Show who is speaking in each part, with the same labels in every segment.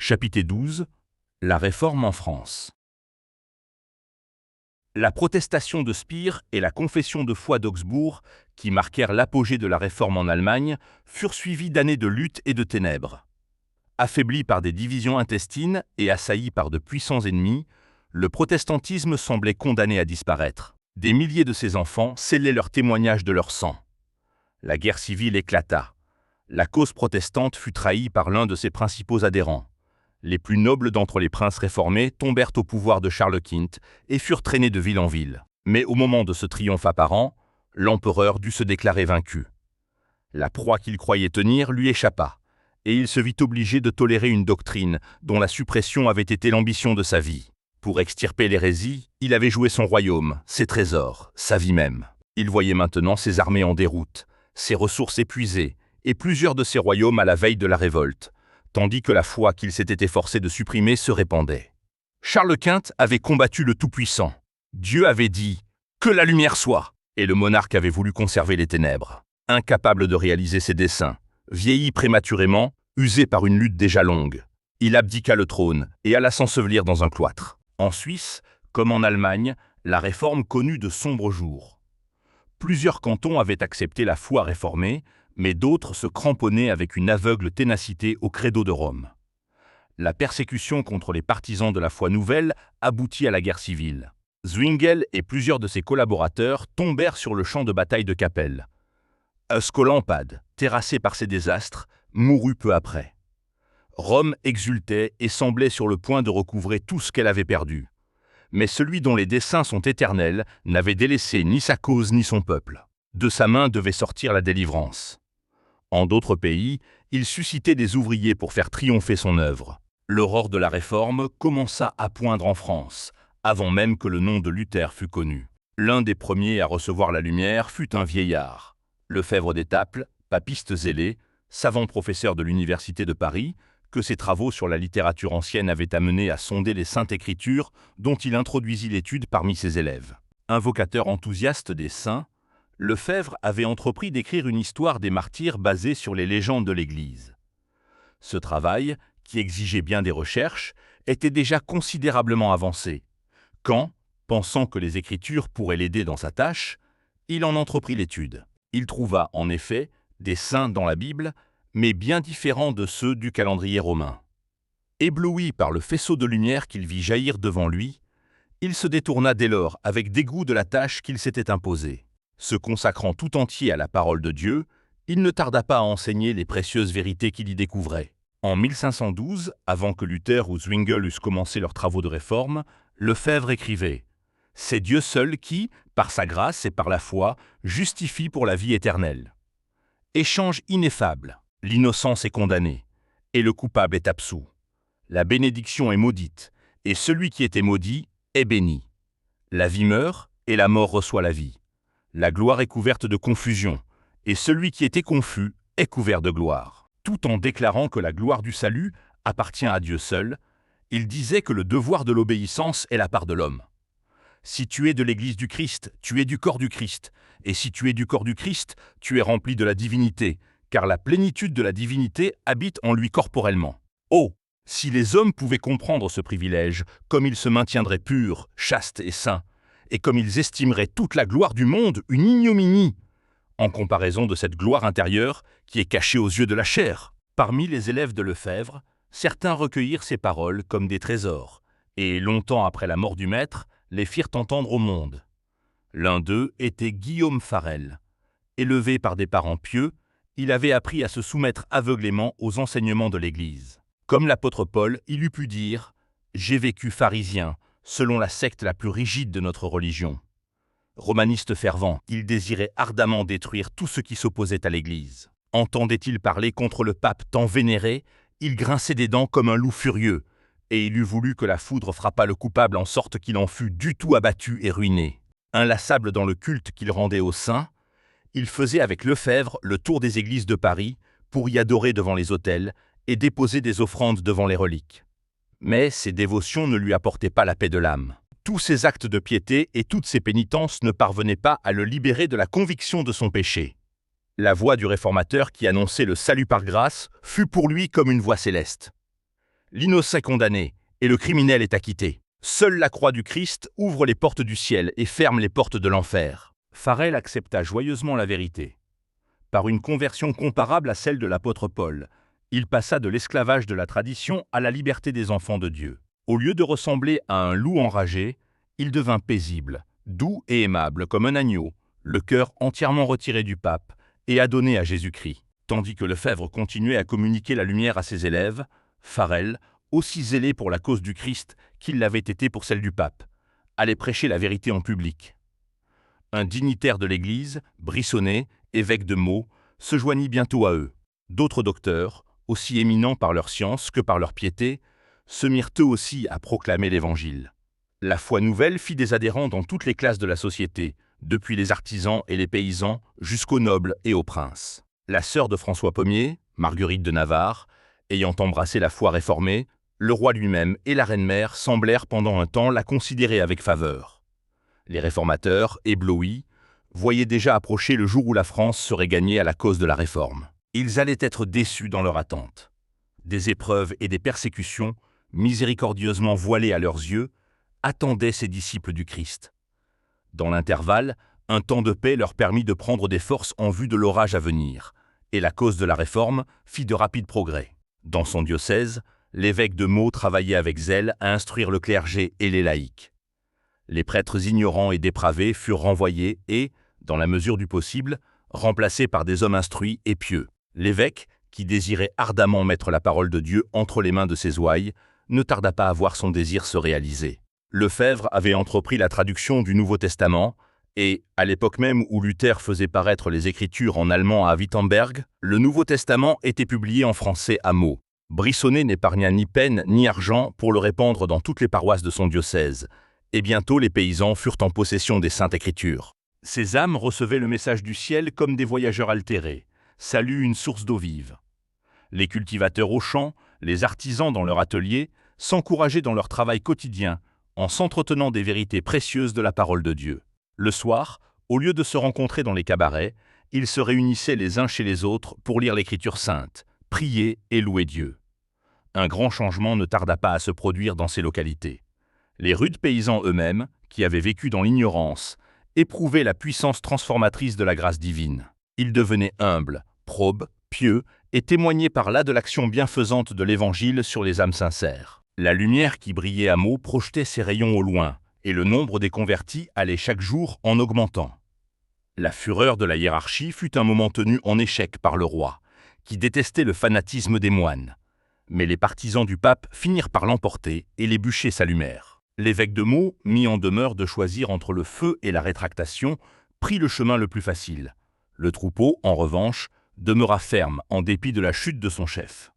Speaker 1: Chapitre 12. La Réforme en France. La protestation de Spire et la confession de foi d'Augsbourg, qui marquèrent l'apogée de la Réforme en Allemagne, furent suivies d'années de lutte et de ténèbres. Affaibli par des divisions intestines et assailli par de puissants ennemis, le protestantisme semblait condamné à disparaître. Des milliers de ses enfants scellaient leur témoignage de leur sang. La guerre civile éclata. La cause protestante fut trahie par l'un de ses principaux adhérents. Les plus nobles d'entre les princes réformés tombèrent au pouvoir de Charles V et furent traînés de ville en ville. Mais au moment de ce triomphe apparent, l'empereur dut se déclarer vaincu. La proie qu'il croyait tenir lui échappa, et il se vit obligé de tolérer une doctrine dont la suppression avait été l'ambition de sa vie. Pour extirper l'hérésie, il avait joué son royaume, ses trésors, sa vie même. Il voyait maintenant ses armées en déroute, ses ressources épuisées, et plusieurs de ses royaumes à la veille de la révolte, tandis que la foi qu'il s'était efforcé de supprimer se répandait. Charles V avait combattu le Tout-Puissant. Dieu avait dit « Que la lumière soit !» et le monarque avait voulu conserver les ténèbres. Incapable de réaliser ses desseins, vieilli prématurément, usé par une lutte déjà longue, il abdiqua le trône et alla s'ensevelir dans un cloître. En Suisse, comme en Allemagne, la réforme connut de sombres jours. Plusieurs cantons avaient accepté la foi réformée, mais d'autres se cramponnaient avec une aveugle ténacité au credo de Rome. La persécution contre les partisans de la foi nouvelle aboutit à la guerre civile. Zwingli et plusieurs de ses collaborateurs tombèrent sur le champ de bataille de Cappel. Scolampada, terrassé par ces désastres, mourut peu après. Rome exultait et semblait sur le point de recouvrer tout ce qu'elle avait perdu. Mais celui dont les desseins sont éternels n'avait délaissé ni sa cause ni son peuple. De sa main devait sortir la délivrance. En d'autres pays, il suscitait des ouvriers pour faire triompher son œuvre. L'aurore de la Réforme commença à poindre en France, avant même que le nom de Luther fût connu. L'un des premiers à recevoir la lumière fut un vieillard, Lefebvre d'Étaples, papiste zélé, savant professeur de l'Université de Paris, que ses travaux sur la littérature ancienne avaient amené à sonder les Saintes Écritures, dont il introduisit l'étude parmi ses élèves. Invocateur enthousiaste des saints, Lefebvre avait entrepris d'écrire une histoire des martyrs basée sur les légendes de l'Église. Ce travail, qui exigeait bien des recherches, était déjà considérablement avancé, quand, pensant que les Écritures pourraient l'aider dans sa tâche, il en entreprit l'étude. Il trouva, en effet, des saints dans la Bible, mais bien différents de ceux du calendrier romain. Ébloui par le faisceau de lumière qu'il vit jaillir devant lui, il se détourna dès lors avec dégoût de la tâche qu'il s'était imposée. Se consacrant tout entier à la parole de Dieu, il ne tarda pas à enseigner les précieuses vérités qu'il y découvrait. En 1512, avant que Luther ou Zwingli eussent commencé leurs travaux de réforme, Lefebvre écrivait « C'est Dieu seul qui, par sa grâce et par la foi, justifie pour la vie éternelle. Échange ineffable, l'innocence est condamnée, et le coupable est absous. La bénédiction est maudite, et celui qui était maudit est béni. La vie meurt, et la mort reçoit la vie. La gloire est couverte de confusion, et celui qui était confus est couvert de gloire. » Tout en déclarant que la gloire du salut appartient à Dieu seul, il disait que le devoir de l'obéissance est la part de l'homme. Si tu es de l'Église du Christ, tu es du corps du Christ, et si tu es du corps du Christ, tu es rempli de la divinité, car la plénitude de la divinité habite en lui corporellement. Oh, si les hommes pouvaient comprendre ce privilège, comme ils se maintiendraient purs, chastes et saints, et comme ils estimeraient toute la gloire du monde une ignominie, en comparaison de cette gloire intérieure qui est cachée aux yeux de la chair. Parmi les élèves de Lefebvre, certains recueillirent ces paroles comme des trésors, et longtemps après la mort du maître, les firent entendre au monde. L'un d'eux était Guillaume Farel. Élevé par des parents pieux, il avait appris à se soumettre aveuglément aux enseignements de l'Église. Comme l'apôtre Paul, il eût pu dire « J'ai vécu pharisien, selon la secte la plus rigide de notre religion. » Romaniste fervent, il désirait ardemment détruire tout ce qui s'opposait à l'Église. Entendait-il parler contre le pape tant vénéré, il grinçait des dents comme un loup furieux, et il eût voulu que la foudre frappât le coupable en sorte qu'il en fût du tout abattu et ruiné. Inlassable dans le culte qu'il rendait aux saints, il faisait avec Lefebvre le tour des églises de Paris pour y adorer devant les autels et déposer des offrandes devant les reliques. Mais ces dévotions ne lui apportaient pas la paix de l'âme. Tous ses actes de piété et toutes ses pénitences ne parvenaient pas à le libérer de la conviction de son péché. La voix du réformateur qui annonçait le salut par grâce fut pour lui comme une voix céleste. L'innocent est condamné, et le criminel est acquitté. Seule la croix du Christ ouvre les portes du ciel et ferme les portes de l'enfer. Farel accepta joyeusement la vérité. Par une conversion comparable à celle de l'apôtre Paul, il passa de l'esclavage de la tradition à la liberté des enfants de Dieu. Au lieu de ressembler à un loup enragé, il devint paisible, doux et aimable comme un agneau, le cœur entièrement retiré du pape et adonné à Jésus-Christ. Tandis que Lefebvre continuait à communiquer la lumière à ses élèves, Farel, aussi zélé pour la cause du Christ qu'il l'avait été pour celle du pape, allait prêcher la vérité en public. Un dignitaire de l'Église, Brissonnet, évêque de Meaux, se joignit bientôt à eux. D'autres docteurs, aussi éminents par leur science que par leur piété, se mirent eux aussi à proclamer l'Évangile. La foi nouvelle fit des adhérents dans toutes les classes de la société, depuis les artisans et les paysans jusqu'aux nobles et aux princes. La sœur de François Pommier, Marguerite de Navarre, ayant embrassé la foi réformée, le roi lui-même et la reine-mère semblèrent pendant un temps la considérer avec faveur. Les réformateurs, éblouis, voyaient déjà approcher le jour où la France serait gagnée à la cause de la réforme. Ils allaient être déçus dans leur attente. Des épreuves et des persécutions, miséricordieusement voilées à leurs yeux, attendaient ces disciples du Christ. Dans l'intervalle, un temps de paix leur permit de prendre des forces en vue de l'orage à venir, et la cause de la réforme fit de rapides progrès. Dans son diocèse, l'évêque de Meaux travaillait avec zèle à instruire le clergé et les laïcs. Les prêtres ignorants et dépravés furent renvoyés et, dans la mesure du possible, remplacés par des hommes instruits et pieux. L'évêque, qui désirait ardemment mettre la parole de Dieu entre les mains de ses ouailles, ne tarda pas à voir son désir se réaliser. Lefebvre avait entrepris la traduction du Nouveau Testament et, à l'époque même où Luther faisait paraître les Écritures en allemand à Wittenberg, le Nouveau Testament était publié en français à Meaux. Brissonnet n'épargna ni peine ni argent pour le répandre dans toutes les paroisses de son diocèse, et bientôt les paysans furent en possession des Saintes Écritures. Ces âmes recevaient le message du ciel comme des voyageurs altérés, salut une source d'eau vive. Les cultivateurs aux champs, les artisans dans leur atelier, s'encourageaient dans leur travail quotidien, en s'entretenant des vérités précieuses de la parole de Dieu. Le soir, au lieu de se rencontrer dans les cabarets, ils se réunissaient les uns chez les autres pour lire l'Écriture sainte, prier et louer Dieu. Un grand changement ne tarda pas à se produire dans ces localités. Les rudes paysans eux-mêmes, qui avaient vécu dans l'ignorance, éprouvaient la puissance transformatrice de la grâce divine. Ils devenaient humbles, probes, pieux et témoignaient par là de l'action bienfaisante de l'Évangile sur les âmes sincères. La lumière qui brillait à Meaux projetait ses rayons au loin, et le nombre des convertis allait chaque jour en augmentant. La fureur de la hiérarchie fut un moment tenu en échec par le roi, qui détestait le fanatisme des moines. Mais les partisans du pape finirent par l'emporter et les bûchers s'allumèrent. L'évêque de Meaux, mis en demeure de choisir entre le feu et la rétractation, prit le chemin le plus facile. Le troupeau, en revanche, demeura ferme en dépit de la chute de son chef.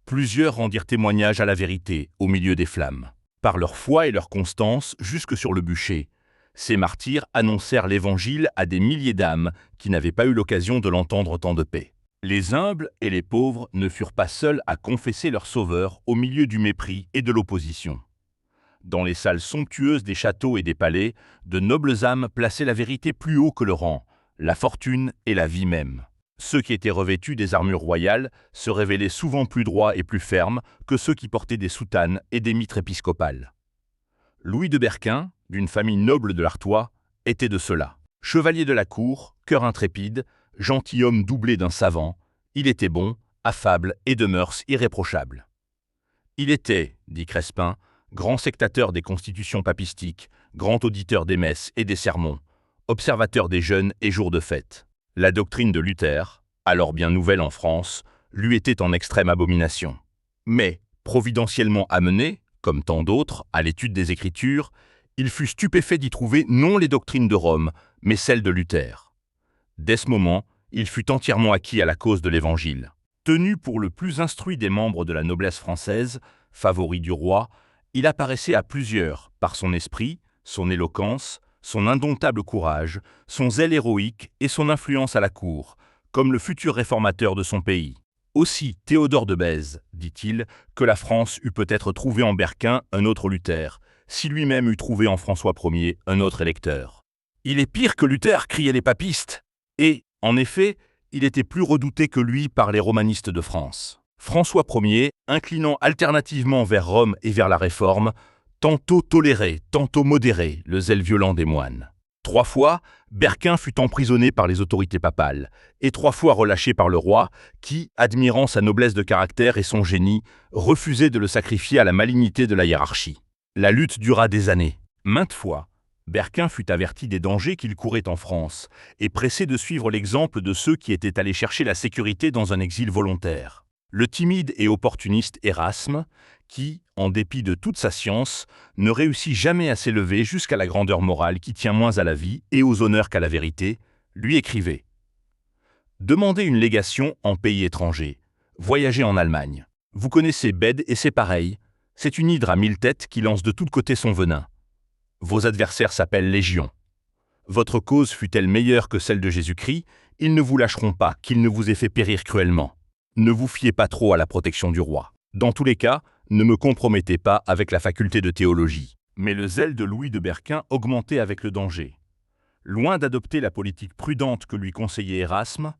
Speaker 1: Plusieurs rendirent témoignage à la vérité au milieu des flammes. Par leur foi et leur constance jusque sur le bûcher, ces martyrs annoncèrent l'Évangile à des milliers d'âmes qui n'avaient pas eu l'occasion de l'entendre tant de paix. Les humbles et les pauvres ne furent pas seuls à confesser leur Sauveur au milieu du mépris et de l'opposition. Dans les salles somptueuses des châteaux et des palais, de nobles âmes plaçaient la vérité plus haut que le rang, la fortune et la vie même. Ceux qui étaient revêtus des armures royales se révélaient souvent plus droits et plus fermes que ceux qui portaient des soutanes et des mitres épiscopales. Louis de Berquin, d'une famille noble de l'Artois, était de ceux-là. Chevalier de la cour, cœur intrépide, gentilhomme doublé d'un savant, il était bon, affable et de mœurs irréprochables. Il était, dit Crespin, grand sectateur des constitutions papistiques, grand auditeur des messes et des sermons, observateur des jeûnes et jours de fête. La doctrine de Luther, alors bien nouvelle en France, lui était en extrême abomination. Mais, providentiellement amené, comme tant d'autres, à l'étude des Écritures, il fut stupéfait d'y trouver non les doctrines de Rome, mais celles de Luther. Dès ce moment, il fut entièrement acquis à la cause de l'Évangile. Tenu pour le plus instruit des membres de la noblesse française, favori du roi, il apparaissait à plusieurs par son esprit, son éloquence, son indomptable courage, son zèle héroïque et son influence à la cour, comme le futur réformateur de son pays. Aussi Théodore de Bèze, dit-il, que la France eût peut-être trouvé en Berquin un autre Luther, si lui-même eût trouvé en François Ier un autre électeur. Il est pire que Luther, criaient les papistes, et, en effet, il était plus redouté que lui par les romanistes de France. François Ier, inclinant alternativement vers Rome et vers la Réforme, tantôt toléré, tantôt modéré le zèle violent des moines. 3 fois, Berquin fut emprisonné par les autorités papales, et 3 fois relâché par le roi, qui, admirant sa noblesse de caractère et son génie, refusait de le sacrifier à la malignité de la hiérarchie. La lutte dura des années. Maintes fois, Berquin fut averti des dangers qu'il courait en France, et pressé de suivre l'exemple de ceux qui étaient allés chercher la sécurité dans un exil volontaire. Le timide et opportuniste Erasme, qui, en dépit de toute sa science, ne réussit jamais à s'élever jusqu'à la grandeur morale qui tient moins à la vie et aux honneurs qu'à la vérité, lui écrivait « Demandez une légation en pays étranger, voyagez en Allemagne. Vous connaissez Bède et ses pareils, c'est une hydre à 1000 têtes qui lance de tous côtés son venin. Vos adversaires s'appellent Légion. Votre cause fût-elle meilleure que celle de Jésus-Christ, ils ne vous lâcheront pas qu'il ne vous ait fait périr cruellement. Ne vous fiez pas trop à la protection du roi. Dans tous les cas, ne me compromettez pas avec la faculté de théologie. » Mais le zèle de Louis de Berquin augmentait avec le danger. Loin d'adopter la politique prudente que lui conseillait Erasme,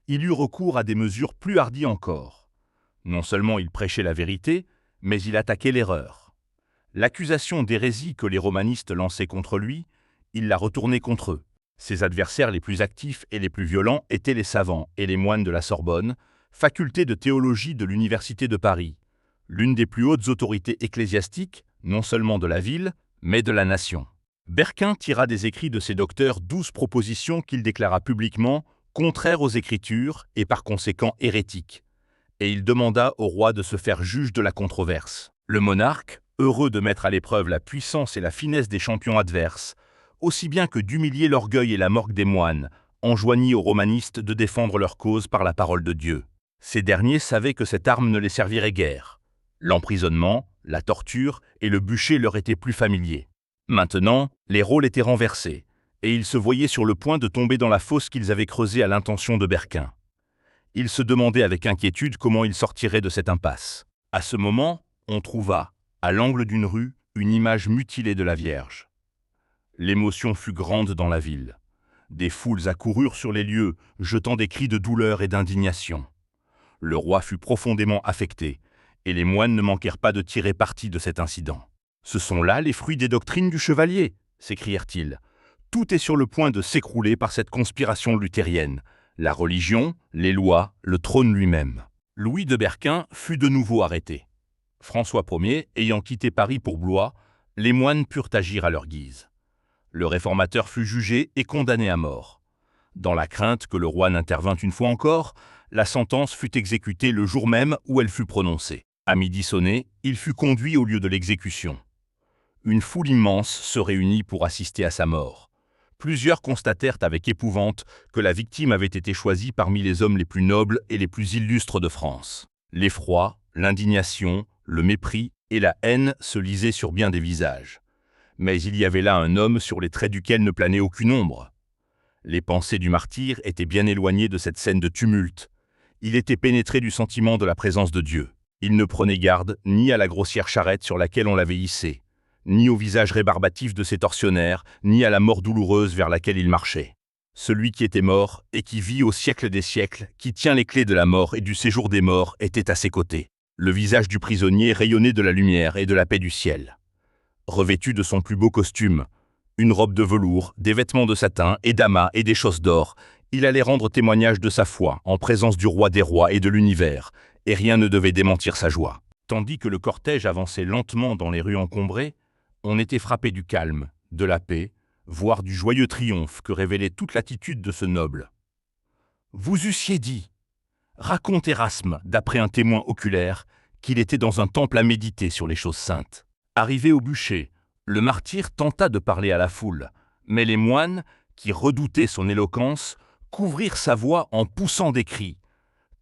Speaker 1: il eut recours à des mesures plus hardies encore. Non seulement il prêchait la vérité, mais il attaquait l'erreur. L'accusation d'hérésie que les romanistes lançaient contre lui, il la retournait contre eux. Ses adversaires les plus actifs et les plus violents étaient les savants et les moines de la Sorbonne, faculté de théologie de l'Université de Paris, l'une des plus hautes autorités ecclésiastiques, non seulement de la ville, mais de la nation. Berquin tira des écrits de ses docteurs 12 propositions qu'il déclara publiquement contraires aux Écritures et par conséquent hérétiques, et il demanda au roi de se faire juge de la controverse. Le monarque, heureux de mettre à l'épreuve la puissance et la finesse des champions adverses, aussi bien que d'humilier l'orgueil et la morgue des moines, enjoignit aux romanistes de défendre leur cause par la parole de Dieu. Ces derniers savaient que cette arme ne les servirait guère. L'emprisonnement, la torture et le bûcher leur étaient plus familiers. Maintenant, les rôles étaient renversés, et ils se voyaient sur le point de tomber dans la fosse qu'ils avaient creusée à l'intention de Berquin. Ils se demandaient avec inquiétude comment ils sortiraient de cette impasse. À ce moment, on trouva, à l'angle d'une rue, une image mutilée de la Vierge. L'émotion fut grande dans la ville. Des foules accoururent sur les lieux, jetant des cris de douleur et d'indignation. Le roi fut profondément affecté, et les moines ne manquèrent pas de tirer parti de cet incident. « Ce sont là les fruits des doctrines du chevalier !» s'écrièrent-ils. « Tout est sur le point de s'écrouler par cette conspiration luthérienne. La religion, les lois, le trône lui-même. » Louis de Berquin fut de nouveau arrêté. François Ier ayant quitté Paris pour Blois, les moines purent agir à leur guise. Le réformateur fut jugé et condamné à mort. Dans la crainte que le roi n'intervînt une fois encore, la sentence fut exécutée le jour même où elle fut prononcée. À midi sonné, il fut conduit au lieu de l'exécution. Une foule immense se réunit pour assister à sa mort. Plusieurs constatèrent avec épouvante que la victime avait été choisie parmi les hommes les plus nobles et les plus illustres de France. L'effroi, l'indignation, le mépris et la haine se lisaient sur bien des visages. Mais il y avait là un homme sur les traits duquel ne planait aucune ombre. Les pensées du martyr étaient bien éloignées de cette scène de tumulte. Il était pénétré du sentiment de la présence de Dieu. Il ne prenait garde ni à la grossière charrette sur laquelle on l'avait hissé, ni au visage rébarbatif de ses tortionnaires, ni à la mort douloureuse vers laquelle il marchait. Celui qui était mort et qui vit au siècle des siècles, qui tient les clés de la mort et du séjour des morts, était à ses côtés. Le visage du prisonnier rayonnait de la lumière et de la paix du ciel. Revêtu de son plus beau costume, une robe de velours, des vêtements de satin et d'amas et des chausses d'or, il allait rendre témoignage de sa foi en présence du roi des rois et de l'univers, et rien ne devait démentir sa joie. Tandis que le cortège avançait lentement dans les rues encombrées, on était frappé du calme, de la paix, voire du joyeux triomphe que révélait toute l'attitude de ce noble. Vous eussiez dit, raconte Erasme, d'après un témoin oculaire, qu'il était dans un temple à méditer sur les choses saintes. Arrivé au bûcher, le martyr tenta de parler à la foule, mais les moines, qui redoutaient son éloquence, couvrirent sa voix en poussant des cris,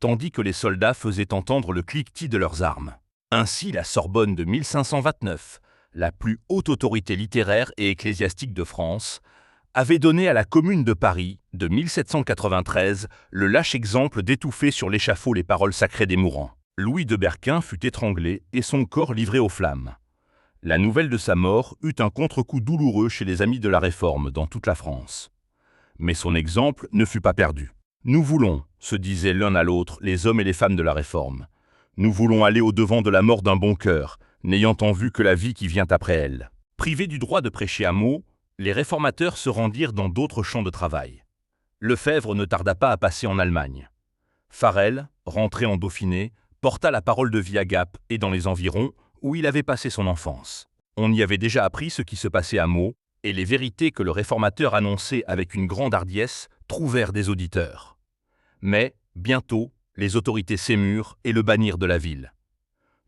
Speaker 1: tandis que les soldats faisaient entendre le cliquetis de leurs armes. Ainsi, la Sorbonne de 1529, la plus haute autorité littéraire et ecclésiastique de France, avait donné à la Commune de Paris, de 1793, le lâche exemple d'étouffer sur l'échafaud les paroles sacrées des mourants. Louis de Berquin fut étranglé et son corps livré aux flammes. La nouvelle de sa mort eut un contre-coup douloureux chez les amis de la Réforme dans toute la France. Mais son exemple ne fut pas perdu. « Nous voulons, se disaient l'un à l'autre les hommes et les femmes de la Réforme, Nous voulons aller au-devant de la mort d'un bon cœur, n'ayant en vue que la vie qui vient après elle. » Privés du droit de prêcher à Meaux, les réformateurs se rendirent dans d'autres champs de travail. Lefebvre ne tarda pas à passer en Allemagne. Farel, rentré en Dauphiné, porta la parole de vie à Gap et dans les environs, où il avait passé son enfance. On y avait déjà appris ce qui se passait à Meaux, et les vérités que le réformateur annonçait avec une grande hardiesse trouvèrent des auditeurs. Mais, bientôt, les autorités s'émurent et le bannirent de la ville.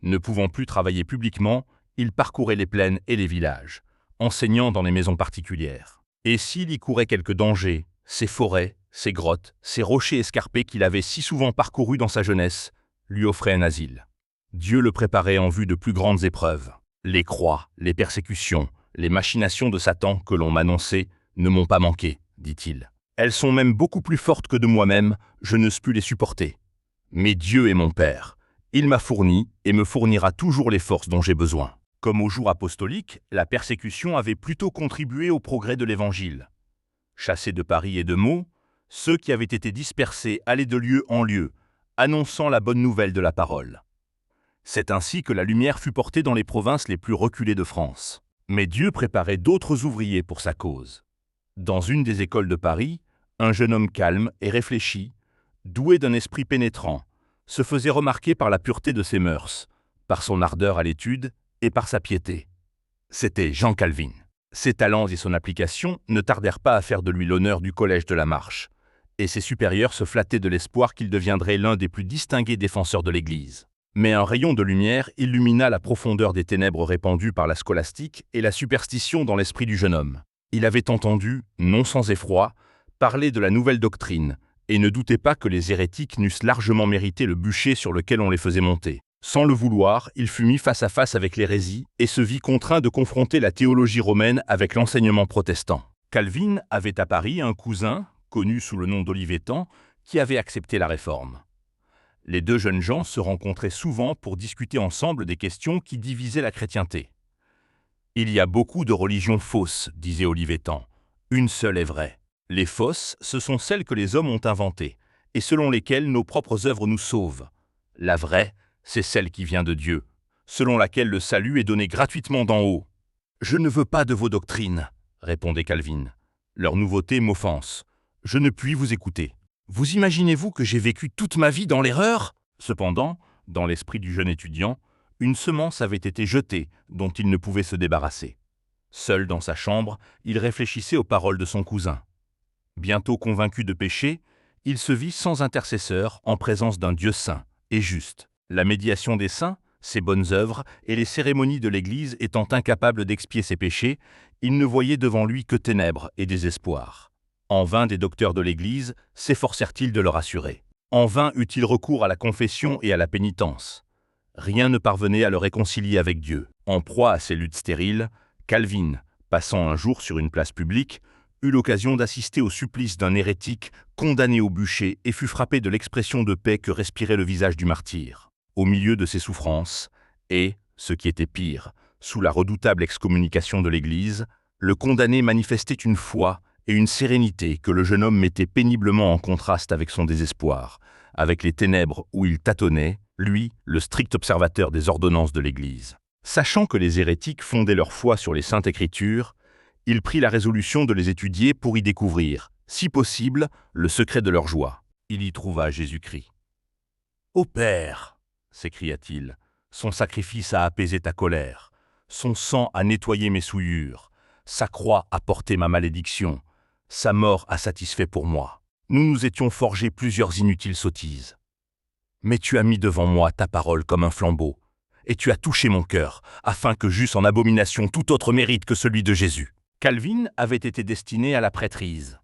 Speaker 1: Ne pouvant plus travailler publiquement, il parcourait les plaines et les villages, enseignant dans les maisons particulières. Et s'il y courait quelques dangers, ces forêts, ces grottes, ces rochers escarpés qu'il avait si souvent parcourus dans sa jeunesse, lui offraient un asile. Dieu le préparait en vue de plus grandes épreuves. Les croix, les persécutions, les machinations de Satan que l'on m'annonçait ne m'ont pas manqué, dit-il. Elles sont même beaucoup plus fortes que de moi-même, je n'ose plus les supporter. Mais Dieu est mon Père. Il m'a fourni et me fournira toujours les forces dont j'ai besoin. Comme au jour apostolique, la persécution avait plutôt contribué au progrès de l'Évangile. Chassés de Paris et de Meaux, ceux qui avaient été dispersés allaient de lieu en lieu, annonçant la bonne nouvelle de la parole. C'est ainsi que la lumière fut portée dans les provinces les plus reculées de France. Mais Dieu préparait d'autres ouvriers pour sa cause. Dans une des écoles de Paris, un jeune homme calme et réfléchi, doué d'un esprit pénétrant, se faisait remarquer par la pureté de ses mœurs, par son ardeur à l'étude et par sa piété. C'était Jean Calvin. Ses talents et son application ne tardèrent pas à faire de lui l'honneur du Collège de la Marche, et ses supérieurs se flattaient de l'espoir qu'il deviendrait l'un des plus distingués défenseurs de l'Église. Mais un rayon de lumière illumina la profondeur des ténèbres répandues par la scolastique et la superstition dans l'esprit du jeune homme. Il avait entendu, non sans effroi, parler de la nouvelle doctrine, et ne doutait pas que les hérétiques n'eussent largement mérité le bûcher sur lequel on les faisait monter. Sans le vouloir, il fut mis face à face avec l'hérésie et se vit contraint de confronter la théologie romaine avec l'enseignement protestant. Calvin avait à Paris un cousin, connu sous le nom d'Olivetan, qui avait accepté la réforme. Les deux jeunes gens se rencontraient souvent pour discuter ensemble des questions qui divisaient la chrétienté. « Il y a beaucoup de religions fausses, disait Olivetan. Une seule est vraie. Les fausses, ce sont celles que les hommes ont inventées, et selon lesquelles nos propres œuvres nous sauvent. La vraie, c'est celle qui vient de Dieu, selon laquelle le salut est donné gratuitement d'en haut. »« Je ne veux pas de vos doctrines, » répondait Calvin. « Leur nouveauté m'offense. Je ne puis vous écouter. Vous imaginez-vous que j'ai vécu toute ma vie dans l'erreur ?» Cependant, dans l'esprit du jeune étudiant, une semence avait été jetée dont il ne pouvait se débarrasser. Seul dans sa chambre, il réfléchissait aux paroles de son cousin. Bientôt convaincu de péché, il se vit sans intercesseur en présence d'un Dieu saint et juste. La médiation des saints, ses bonnes œuvres et les cérémonies de l'Église étant incapables d'expier ses péchés, il ne voyait devant lui que ténèbres et désespoir. En vain des docteurs de l'Église s'efforcèrent-ils de le rassurer. En vain eut-il recours à la confession et à la pénitence. Rien ne parvenait à le réconcilier avec Dieu. En proie à ces luttes stériles, Calvin, passant un jour sur une place publique, eut l'occasion d'assister au supplice d'un hérétique condamné au bûcher et fut frappé de l'expression de paix que respirait le visage du martyr. Au milieu de ses souffrances, et, ce qui était pire, sous la redoutable excommunication de l'Église, le condamné manifestait une foi et une sérénité que le jeune homme mettait péniblement en contraste avec son désespoir, avec les ténèbres où il tâtonnait, lui, le strict observateur des ordonnances de l'Église. Sachant que les hérétiques fondaient leur foi sur les Saintes Écritures, il prit la résolution de les étudier pour y découvrir, si possible, le secret de leur joie. Il y trouva Jésus-Christ. « Ô Père !» s'écria-t-il, « son sacrifice a apaisé ta colère, son sang a nettoyé mes souillures, sa croix a porté ma malédiction, sa mort a satisfait pour moi. Nous nous étions forgés plusieurs inutiles sottises. Mais tu as mis devant moi ta parole comme un flambeau, et tu as touché mon cœur, afin que j'eusse en abomination tout autre mérite que celui de Jésus. » Calvin avait été destiné à la prêtrise.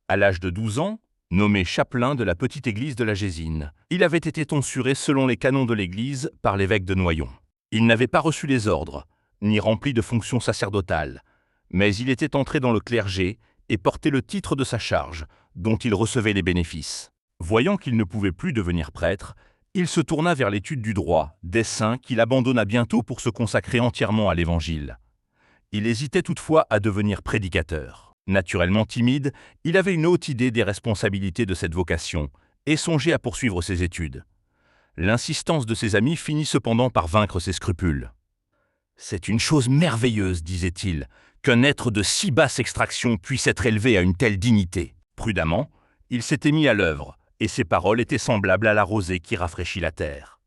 Speaker 1: À l'âge de 12 ans, nommé chapelain de la petite église de la Gésine, il avait été tonsuré selon les canons de l'église par l'évêque de Noyon. Il n'avait pas reçu les ordres, ni rempli de fonctions sacerdotales, mais il était entré dans le clergé et portait le titre de sa charge, dont il recevait les bénéfices. Voyant qu'il ne pouvait plus devenir prêtre, il se tourna vers l'étude du droit, des saints qu'il abandonna bientôt pour se consacrer entièrement à l'Évangile. Il hésitait toutefois à devenir prédicateur. Naturellement timide, il avait une haute idée des responsabilités de cette vocation et songeait à poursuivre ses études. L'insistance de ses amis finit cependant par vaincre ses scrupules. « C'est une chose merveilleuse, disait-il, qu'un être de si basse extraction puisse être élevé à une telle dignité. » Prudemment, il s'était mis à l'œuvre, et ses paroles étaient semblables à la rosée qui rafraîchit la terre.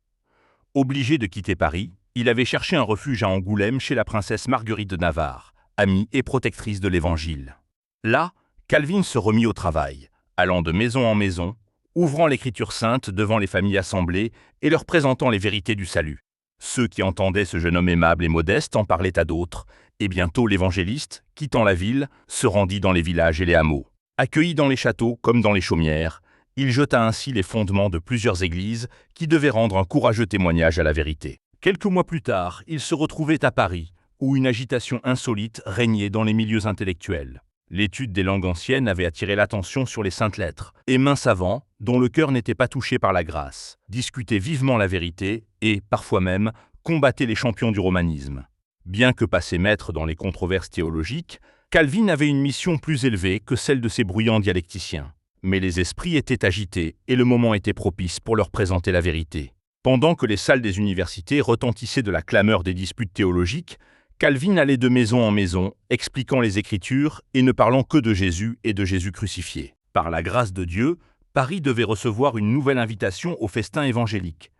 Speaker 1: Obligé de quitter Paris, il avait cherché un refuge à Angoulême chez la princesse Marguerite de Navarre, amie et protectrice de l'Évangile. Là, Calvin se remit au travail, allant de maison en maison, ouvrant l'Écriture sainte devant les familles assemblées et leur présentant les vérités du salut. Ceux qui entendaient ce jeune homme aimable et modeste en parlaient à d'autres, et bientôt l'évangéliste, quittant la ville, se rendit dans les villages et les hameaux. Accueilli dans les châteaux comme dans les chaumières, il jeta ainsi les fondements de plusieurs églises qui devaient rendre un courageux témoignage à la vérité. Quelques mois plus tard, il se retrouvait à Paris, où une agitation insolite régnait dans les milieux intellectuels. L'étude des langues anciennes avait attiré l'attention sur les saintes lettres, et maints savants, dont le cœur n'était pas touché par la grâce, discutaient vivement la vérité et, parfois même, combattaient les champions du romanisme. Bien que passé maître dans les controverses théologiques, Calvin avait une mission plus élevée que celle de ses bruyants dialecticiens. Mais les esprits étaient agités et le moment était propice pour leur présenter la vérité. Pendant que les salles des universités retentissaient de la clameur des disputes théologiques, Calvin allait de maison en maison, expliquant les Écritures et ne parlant que de Jésus et de Jésus crucifié. Par la grâce de Dieu, Paris devait recevoir une nouvelle invitation au festin évangélique.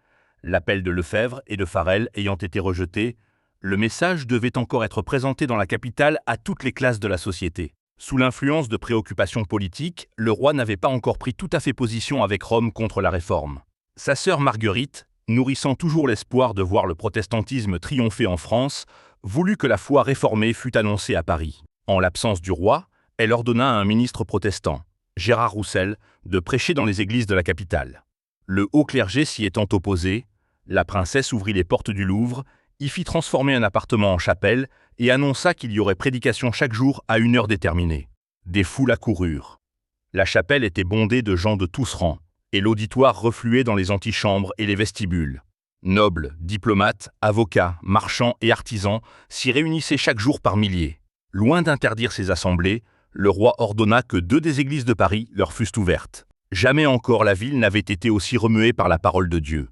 Speaker 1: L'appel de Lefebvre et de Farel ayant été rejeté, le message devait encore être présenté dans la capitale à toutes les classes de la société. Sous l'influence de préoccupations politiques, le roi n'avait pas encore pris tout à fait position avec Rome contre la Réforme. Sa sœur Marguerite, nourrissant toujours l'espoir de voir le protestantisme triompher en France, voulut que la foi réformée fût annoncée à Paris. En l'absence du roi, elle ordonna à un ministre protestant, Gérard Roussel, de prêcher dans les églises de la capitale. Le haut clergé s'y étant opposé, la princesse ouvrit les portes du Louvre, y fit transformer un appartement en chapelle et annonça qu'il y aurait prédication chaque jour à une heure déterminée. Des foules accoururent. La chapelle était bondée de gens de tous rangs, et l'auditoire refluait dans les antichambres et les vestibules. Nobles, diplomates, avocats, marchands et artisans s'y réunissaient chaque jour par milliers. Loin d'interdire ces assemblées, le roi ordonna que 2 des églises de Paris leur fussent ouvertes. Jamais encore la ville n'avait été aussi remuée par la parole de Dieu.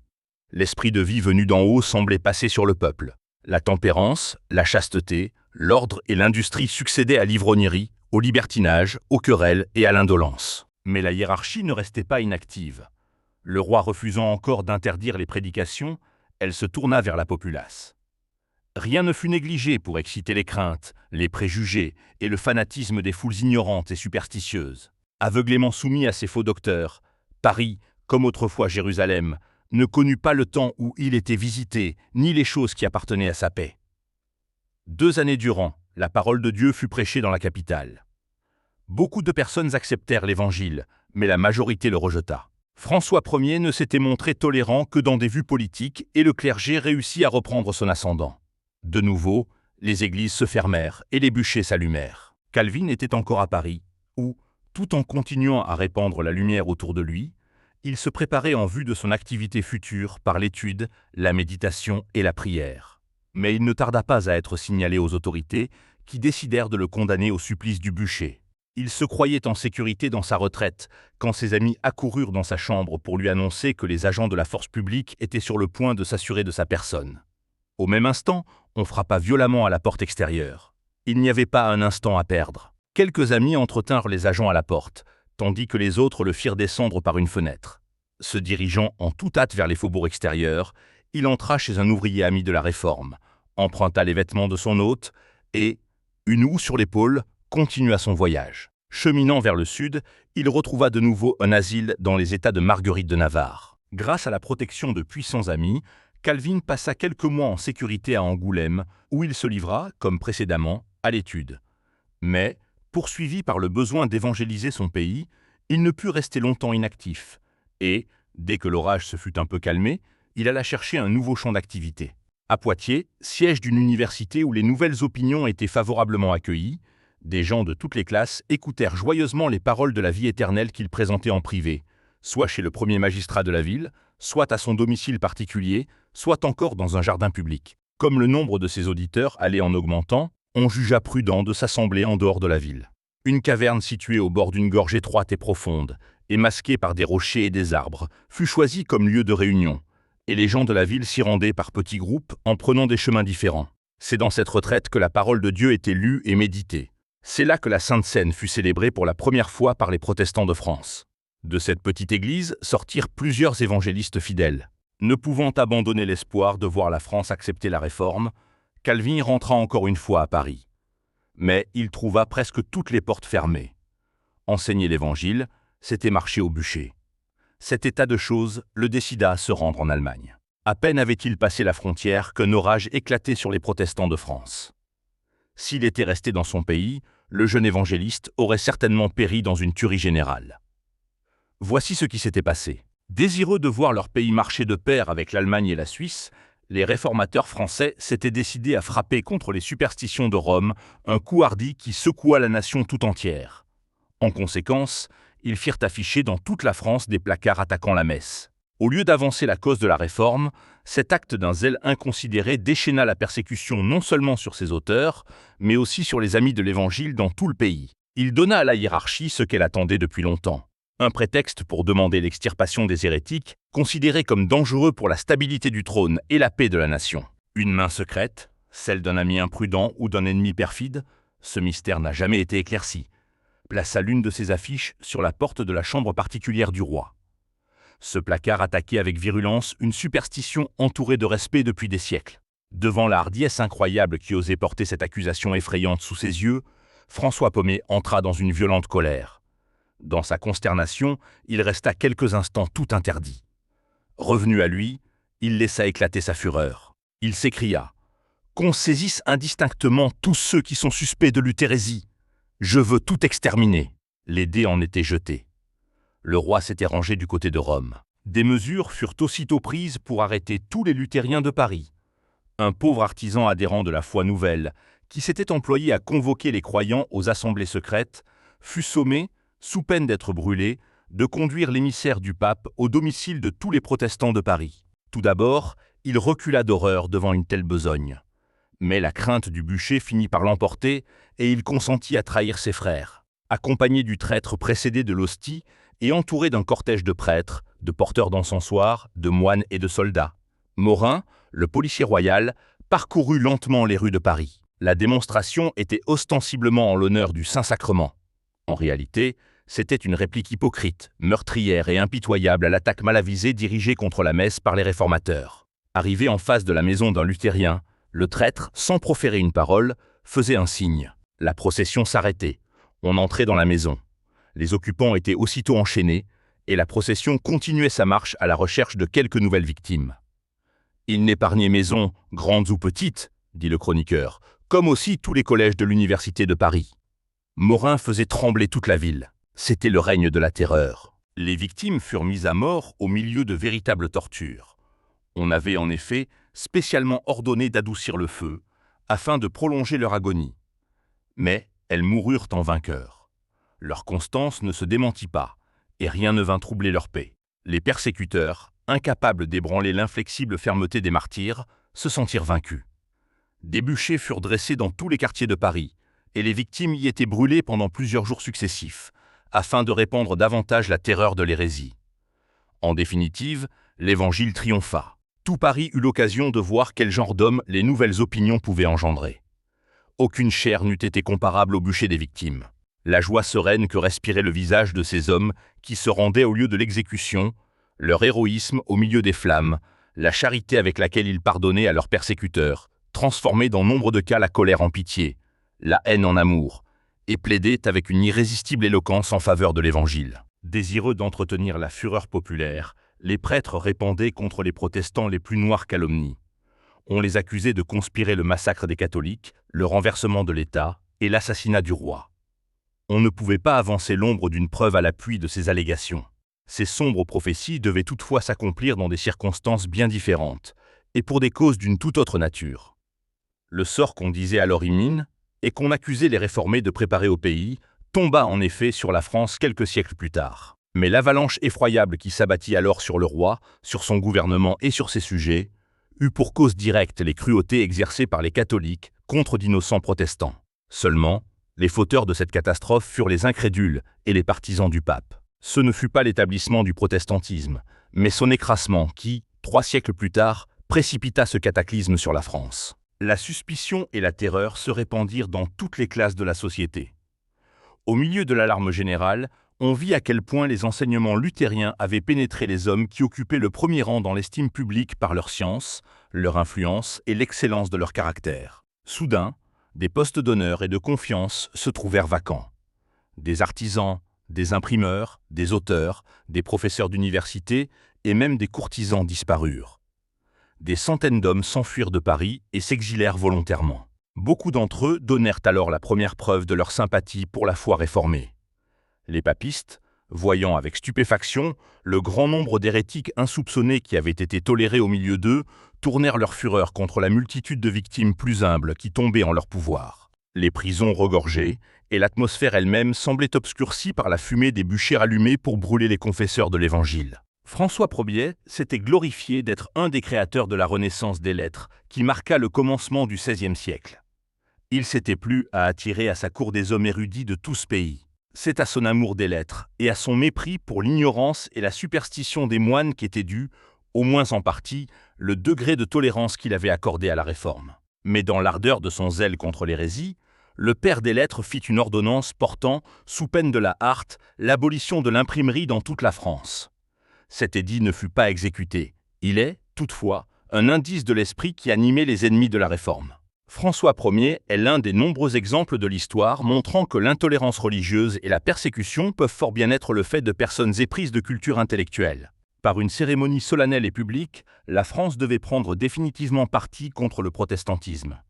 Speaker 1: L'esprit de vie venu d'en haut semblait passer sur le peuple. La tempérance, la chasteté, l'ordre et l'industrie succédaient à l'ivrognerie, au libertinage, aux querelles et à l'indolence. Mais la hiérarchie ne restait pas inactive. Le roi refusant encore d'interdire les prédications, elle se tourna vers la populace. Rien ne fut négligé pour exciter les craintes, les préjugés et le fanatisme des foules ignorantes et superstitieuses. Aveuglément soumis à ces faux docteurs, Paris, comme autrefois Jérusalem, ne connut pas le temps où il était visité, ni les choses qui appartenaient à sa paix. 2 années durant, la parole de Dieu fut prêchée dans la capitale. Beaucoup de personnes acceptèrent l'Évangile, mais la majorité le rejeta. François Ier ne s'était montré tolérant que dans des vues politiques et le clergé réussit à reprendre son ascendant. De nouveau, les églises se fermèrent et les bûchers s'allumèrent. Calvin était encore à Paris, où, tout en continuant à répandre la lumière autour de lui, il se préparait en vue de son activité future par l'étude, la méditation et la prière. Mais il ne tarda pas à être signalé aux autorités qui décidèrent de le condamner au supplice du bûcher. Il se croyait en sécurité dans sa retraite quand ses amis accoururent dans sa chambre pour lui annoncer que les agents de la force publique étaient sur le point de s'assurer de sa personne. Au même instant, on frappa violemment à la porte extérieure. Il n'y avait pas un instant à perdre. Quelques amis entretinrent les agents à la porte, tandis que les autres le firent descendre par une fenêtre. Se dirigeant en toute hâte vers les faubourgs extérieurs, il entra chez un ouvrier ami de la Réforme, emprunta les vêtements de son hôte et, une houe sur l'épaule, continua son voyage. Cheminant vers le sud, il retrouva de nouveau un asile dans les États de Marguerite de Navarre. Grâce à la protection de puissants amis, Calvin passa quelques mois en sécurité à Angoulême, où il se livra, comme précédemment, à l'étude. Mais, poursuivi par le besoin d'évangéliser son pays, il ne put rester longtemps inactif, et, dès que l'orage se fut un peu calmé, il alla chercher un nouveau champ d'activité. À Poitiers, siège d'une université où les nouvelles opinions étaient favorablement accueillies, des gens de toutes les classes écoutèrent joyeusement les paroles de la vie éternelle qu'il présentait en privé, soit chez le premier magistrat de la ville, soit à son domicile particulier, soit encore dans un jardin public. Comme le nombre de ses auditeurs allait en augmentant, on jugea prudent de s'assembler en dehors de la ville. Une caverne située au bord d'une gorge étroite et profonde, et masquée par des rochers et des arbres, fut choisie comme lieu de réunion, et les gens de la ville s'y rendaient par petits groupes en prenant des chemins différents. C'est dans cette retraite que la parole de Dieu était lue et méditée. C'est là que la Sainte Seine fut célébrée pour la première fois par les protestants de France. De cette petite église sortirent plusieurs évangélistes fidèles. Ne pouvant abandonner l'espoir de voir la France accepter la Réforme, Calvin rentra encore une fois à Paris. Mais il trouva presque toutes les portes fermées. Enseigner l'Évangile, c'était marcher au bûcher. Cet état de choses le décida à se rendre en Allemagne. À peine avait-il passé la frontière qu'un orage éclatait sur les protestants de France. S'il était resté dans son pays, le jeune évangéliste aurait certainement péri dans une tuerie générale. Voici ce qui s'était passé. Désireux de voir leur pays marcher de pair avec l'Allemagne et la Suisse, les réformateurs français s'étaient décidés à frapper contre les superstitions de Rome, un coup hardi qui secoua la nation tout entière. En conséquence, ils firent afficher dans toute la France des placards attaquant la messe. Au lieu d'avancer la cause de la Réforme, cet acte d'un zèle inconsidéré déchaîna la persécution non seulement sur ses auteurs, mais aussi sur les amis de l'Évangile dans tout le pays. Il donna à la hiérarchie ce qu'elle attendait depuis longtemps. Un prétexte pour demander l'extirpation des hérétiques, considérés comme dangereux pour la stabilité du trône et la paix de la nation. Une main secrète, celle d'un ami imprudent ou d'un ennemi perfide, ce mystère n'a jamais été éclairci, plaça l'une de ses affiches sur la porte de la chambre particulière du roi. Ce placard attaquait avec virulence une superstition entourée de respect depuis des siècles. Devant la hardiesse incroyable qui osait porter cette accusation effrayante sous ses yeux, François Pomé entra dans une violente colère. Dans sa consternation, il resta quelques instants tout interdit. Revenu à lui, il laissa éclater sa fureur. Il s'écria « Qu'on saisisse indistinctement tous ceux qui sont suspects de l'hérésie. Je veux tout exterminer. » Les dés en étaient jetés. Le roi s'était rangé du côté de Rome. Des mesures furent aussitôt prises pour arrêter tous les luthériens de Paris. Un pauvre artisan adhérent de la foi nouvelle, qui s'était employé à convoquer les croyants aux assemblées secrètes, fut sommé, sous peine d'être brûlé, de conduire l'émissaire du pape au domicile de tous les protestants de Paris. Tout d'abord, il recula d'horreur devant une telle besogne. Mais la crainte du bûcher finit par l'emporter et il consentit à trahir ses frères. Accompagné du traître précédé de l'hostie et entouré d'un cortège de prêtres, de porteurs d'encensoirs, de moines et de soldats, Morin, le policier royal, parcourut lentement les rues de Paris. La démonstration était ostensiblement en l'honneur du Saint-Sacrement. En réalité, c'était une réplique hypocrite, meurtrière et impitoyable à l'attaque mal avisée dirigée contre la messe par les réformateurs. Arrivé en face de la maison d'un luthérien, le traître, sans proférer une parole, faisait un signe. La procession s'arrêtait. On entrait dans la maison. Les occupants étaient aussitôt enchaînés, et la procession continuait sa marche à la recherche de quelques nouvelles victimes. « Il n'épargnait maison, grandes ou petites, » dit le chroniqueur, « comme aussi tous les collèges de l'université de Paris. » Morin faisait trembler toute la ville. C'était le règne de la terreur. Les victimes furent mises à mort au milieu de véritables tortures. On avait en effet spécialement ordonné d'adoucir le feu, afin de prolonger leur agonie. Mais elles moururent en vainqueurs. Leur constance ne se démentit pas, et rien ne vint troubler leur paix. Les persécuteurs, incapables d'ébranler l'inflexible fermeté des martyrs, se sentirent vaincus. Des bûchers furent dressés dans tous les quartiers de Paris, et les victimes y étaient brûlées pendant plusieurs jours successifs, afin de répandre davantage la terreur de l'hérésie. En définitive, l'Évangile triompha. Tout Paris eut l'occasion de voir quel genre d'hommes les nouvelles opinions pouvaient engendrer. Aucune chair n'eût été comparable au bûcher des victimes. La joie sereine que respirait le visage de ces hommes qui se rendaient au lieu de l'exécution, leur héroïsme au milieu des flammes, la charité avec laquelle ils pardonnaient à leurs persécuteurs, transformaient dans nombre de cas la colère en pitié, la haine en amour, et plaidaient avec une irrésistible éloquence en faveur de l'Évangile. Désireux d'entretenir la fureur populaire, les prêtres répandaient contre les protestants les plus noires calomnies. On les accusait de conspirer le massacre des catholiques, le renversement de l'État et l'assassinat du roi. On ne pouvait pas avancer l'ombre d'une preuve à l'appui de ces allégations. Ces sombres prophéties devaient toutefois s'accomplir dans des circonstances bien différentes, et pour des causes d'une toute autre nature. Le sort qu'on disait alors imminent, et qu'on accusait les réformés de préparer au pays, tomba en effet sur la France quelques siècles plus tard. Mais l'avalanche effroyable qui s'abattit alors sur le roi, sur son gouvernement et sur ses sujets, eut pour cause directe les cruautés exercées par les catholiques contre d'innocents protestants. Seulement, les fauteurs de cette catastrophe furent les incrédules et les partisans du pape. Ce ne fut pas l'établissement du protestantisme, mais son écrasement qui, 3 siècles plus tard, précipita ce cataclysme sur la France. La suspicion et la terreur se répandirent dans toutes les classes de la société. Au milieu de l'alarme générale, on vit à quel point les enseignements luthériens avaient pénétré les hommes qui occupaient le premier rang dans l'estime publique par leur science, leur influence et l'excellence de leur caractère. Soudain, des postes d'honneur et de confiance se trouvèrent vacants. Des artisans, des imprimeurs, des auteurs, des professeurs d'université et même des courtisans disparurent. Des centaines d'hommes s'enfuirent de Paris et s'exilèrent volontairement. Beaucoup d'entre eux donnèrent alors la première preuve de leur sympathie pour la foi réformée. Les papistes, voyant avec stupéfaction le grand nombre d'hérétiques insoupçonnés qui avaient été tolérés au milieu d'eux, tournèrent leur fureur contre la multitude de victimes plus humbles qui tombaient en leur pouvoir. Les prisons regorgeaient, et l'atmosphère elle-même semblait obscurcie par la fumée des bûchers allumés pour brûler les confesseurs de l'Évangile. François Ier s'était glorifié d'être un des créateurs de la Renaissance des lettres, qui marqua le commencement du XVIe siècle. Il s'était plu à attirer à sa cour des hommes érudits de tout ce pays. C'est à son amour des lettres et à son mépris pour l'ignorance et la superstition des moines qu'était dû, au moins en partie, le degré de tolérance qu'il avait accordé à la Réforme. Mais dans l'ardeur de son zèle contre l'hérésie, le père des lettres fit une ordonnance portant, sous peine de la harte, l'abolition de l'imprimerie dans toute la France. Cet édit ne fut pas exécuté. Il est, toutefois, un indice de l'esprit qui animait les ennemis de la Réforme. François Ier est l'un des nombreux exemples de l'histoire montrant que l'intolérance religieuse et la persécution peuvent fort bien être le fait de personnes éprises de culture intellectuelle. Par une cérémonie solennelle et publique, la France devait prendre définitivement parti contre le protestantisme.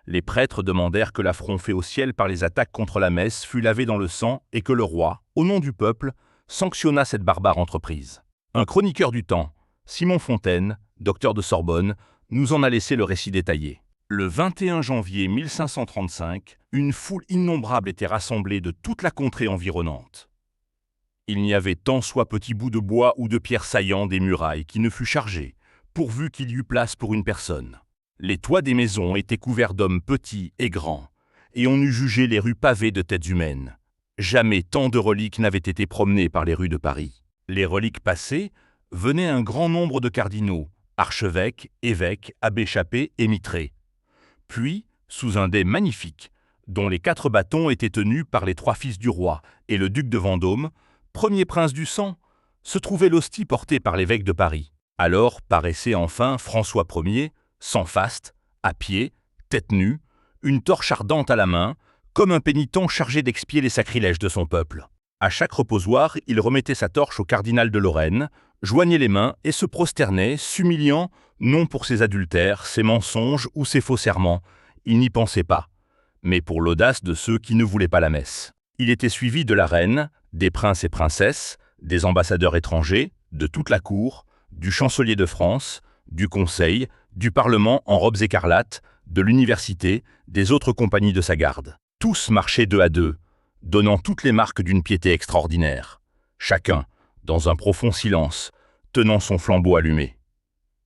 Speaker 1: Les prêtres demandèrent que l'affront fait au ciel par les attaques contre la messe fût lavé dans le sang et que le roi, au nom du peuple, sanctionna cette barbare entreprise. Un chroniqueur du temps, Simon Fontaine, docteur de Sorbonne, nous en a laissé le récit détaillé. Le 21 janvier 1535, une foule innombrable était rassemblée de toute la contrée environnante. Il n'y avait tant soit petit bout de bois ou de pierre saillant des murailles qui ne fût chargé, pourvu qu'il y eût place pour une personne. Les toits des maisons étaient couverts d'hommes petits et grands, et on eût jugé les rues pavées de têtes humaines. Jamais tant de reliques n'avaient été promenées par les rues de Paris. Les reliques passées, venaient un grand nombre de cardinaux, archevêques, évêques, abbés chappés et mitrés. Puis, sous un dais magnifique, dont les 4 bâtons étaient tenus par les 3 fils du roi et le duc de Vendôme, premier prince du sang, se trouvait l'hostie portée par l'évêque de Paris. Alors paraissait enfin François Ier, sans faste, à pied, tête nue, une torche ardente à la main, comme un pénitent chargé d'expier les sacrilèges de son peuple. À chaque reposoir, il remettait sa torche au cardinal de Lorraine, joignait les mains et se prosternait, s'humiliant, non pour ses adultères, ses mensonges ou ses faux serments, il n'y pensait pas, mais pour l'audace de ceux qui ne voulaient pas la messe. Il était suivi de la reine, des princes et princesses, des ambassadeurs étrangers, de toute la cour, du chancelier de France, du conseil, du parlement en robes écarlates, de l'université, des autres compagnies de sa garde. Tous marchaient 2 à 2, donnant toutes les marques d'une piété extraordinaire. Chacun, dans un profond silence, tenant son flambeau allumé.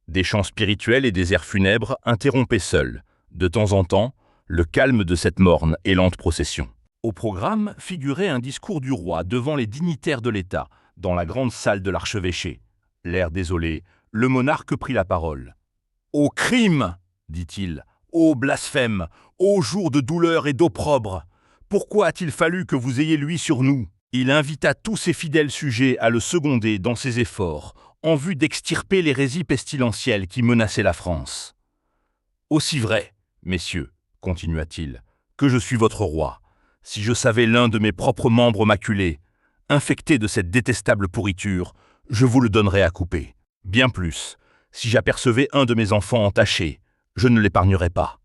Speaker 1: Des chants spirituels et des airs funèbres interrompaient seuls, de temps en temps, le calme de cette morne et lente procession. Au programme figurait un discours du roi devant les dignitaires de l'État, dans la grande salle de l'archevêché. L'air désolé, le monarque prit la parole. « Ô crime !» dit-il, « ô blasphème, ô jour de douleur et d'opprobre ! Pourquoi a-t-il fallu que vous ayez lui sur nous ?» Il invita tous ses fidèles sujets à le seconder dans ses efforts, en vue d'extirper l'hérésie pestilentielle qui menaçait la France. « Aussi vrai, messieurs, continua-t-il, que je suis votre roi, si je savais l'un de mes propres membres maculés, infecté de cette détestable pourriture, je vous le donnerais à couper. Bien plus, si j'apercevais un de mes enfants entaché, je ne l'épargnerais pas.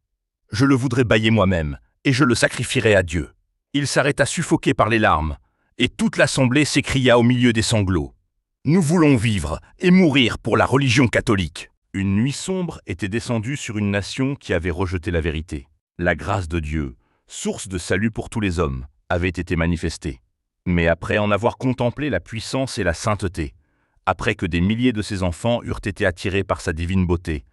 Speaker 1: Je le voudrais bâiller moi-même, et je le sacrifierais à Dieu. » Il s'arrêta suffoqué par les larmes, et toute l'assemblée s'écria au milieu des sanglots. « Nous voulons vivre et mourir pour la religion catholique !» Une nuit sombre était descendue sur une nation qui avait rejeté la vérité. La grâce de Dieu, source de salut pour tous les hommes, avait été manifestée. Mais après en avoir contemplé la puissance et la sainteté, après que des milliers de ses enfants eurent été attirés par sa divine beauté,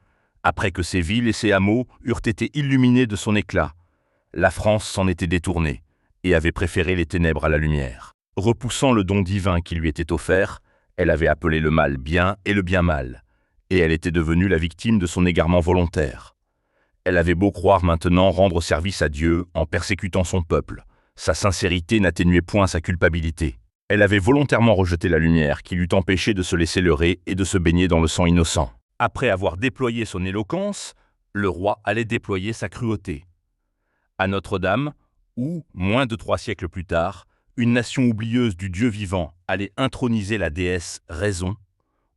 Speaker 1: après que ses villes et ses hameaux eurent été illuminés de son éclat, la France s'en était détournée et avait préféré les ténèbres à la lumière. Repoussant le don divin qui lui était offert, elle avait appelé le mal bien et le bien mal, et elle était devenue la victime de son égarement volontaire. Elle avait beau croire maintenant rendre service à Dieu en persécutant son peuple, sa sincérité n'atténuait point sa culpabilité. Elle avait volontairement rejeté la lumière qui l'eût empêché de se laisser leurrer et de se baigner dans le sang innocent. Après avoir déployé son éloquence, le roi allait déployer sa cruauté. À Notre-Dame, où, moins de 3 siècles plus tard, une nation oublieuse du Dieu vivant allait introniser la déesse Raison,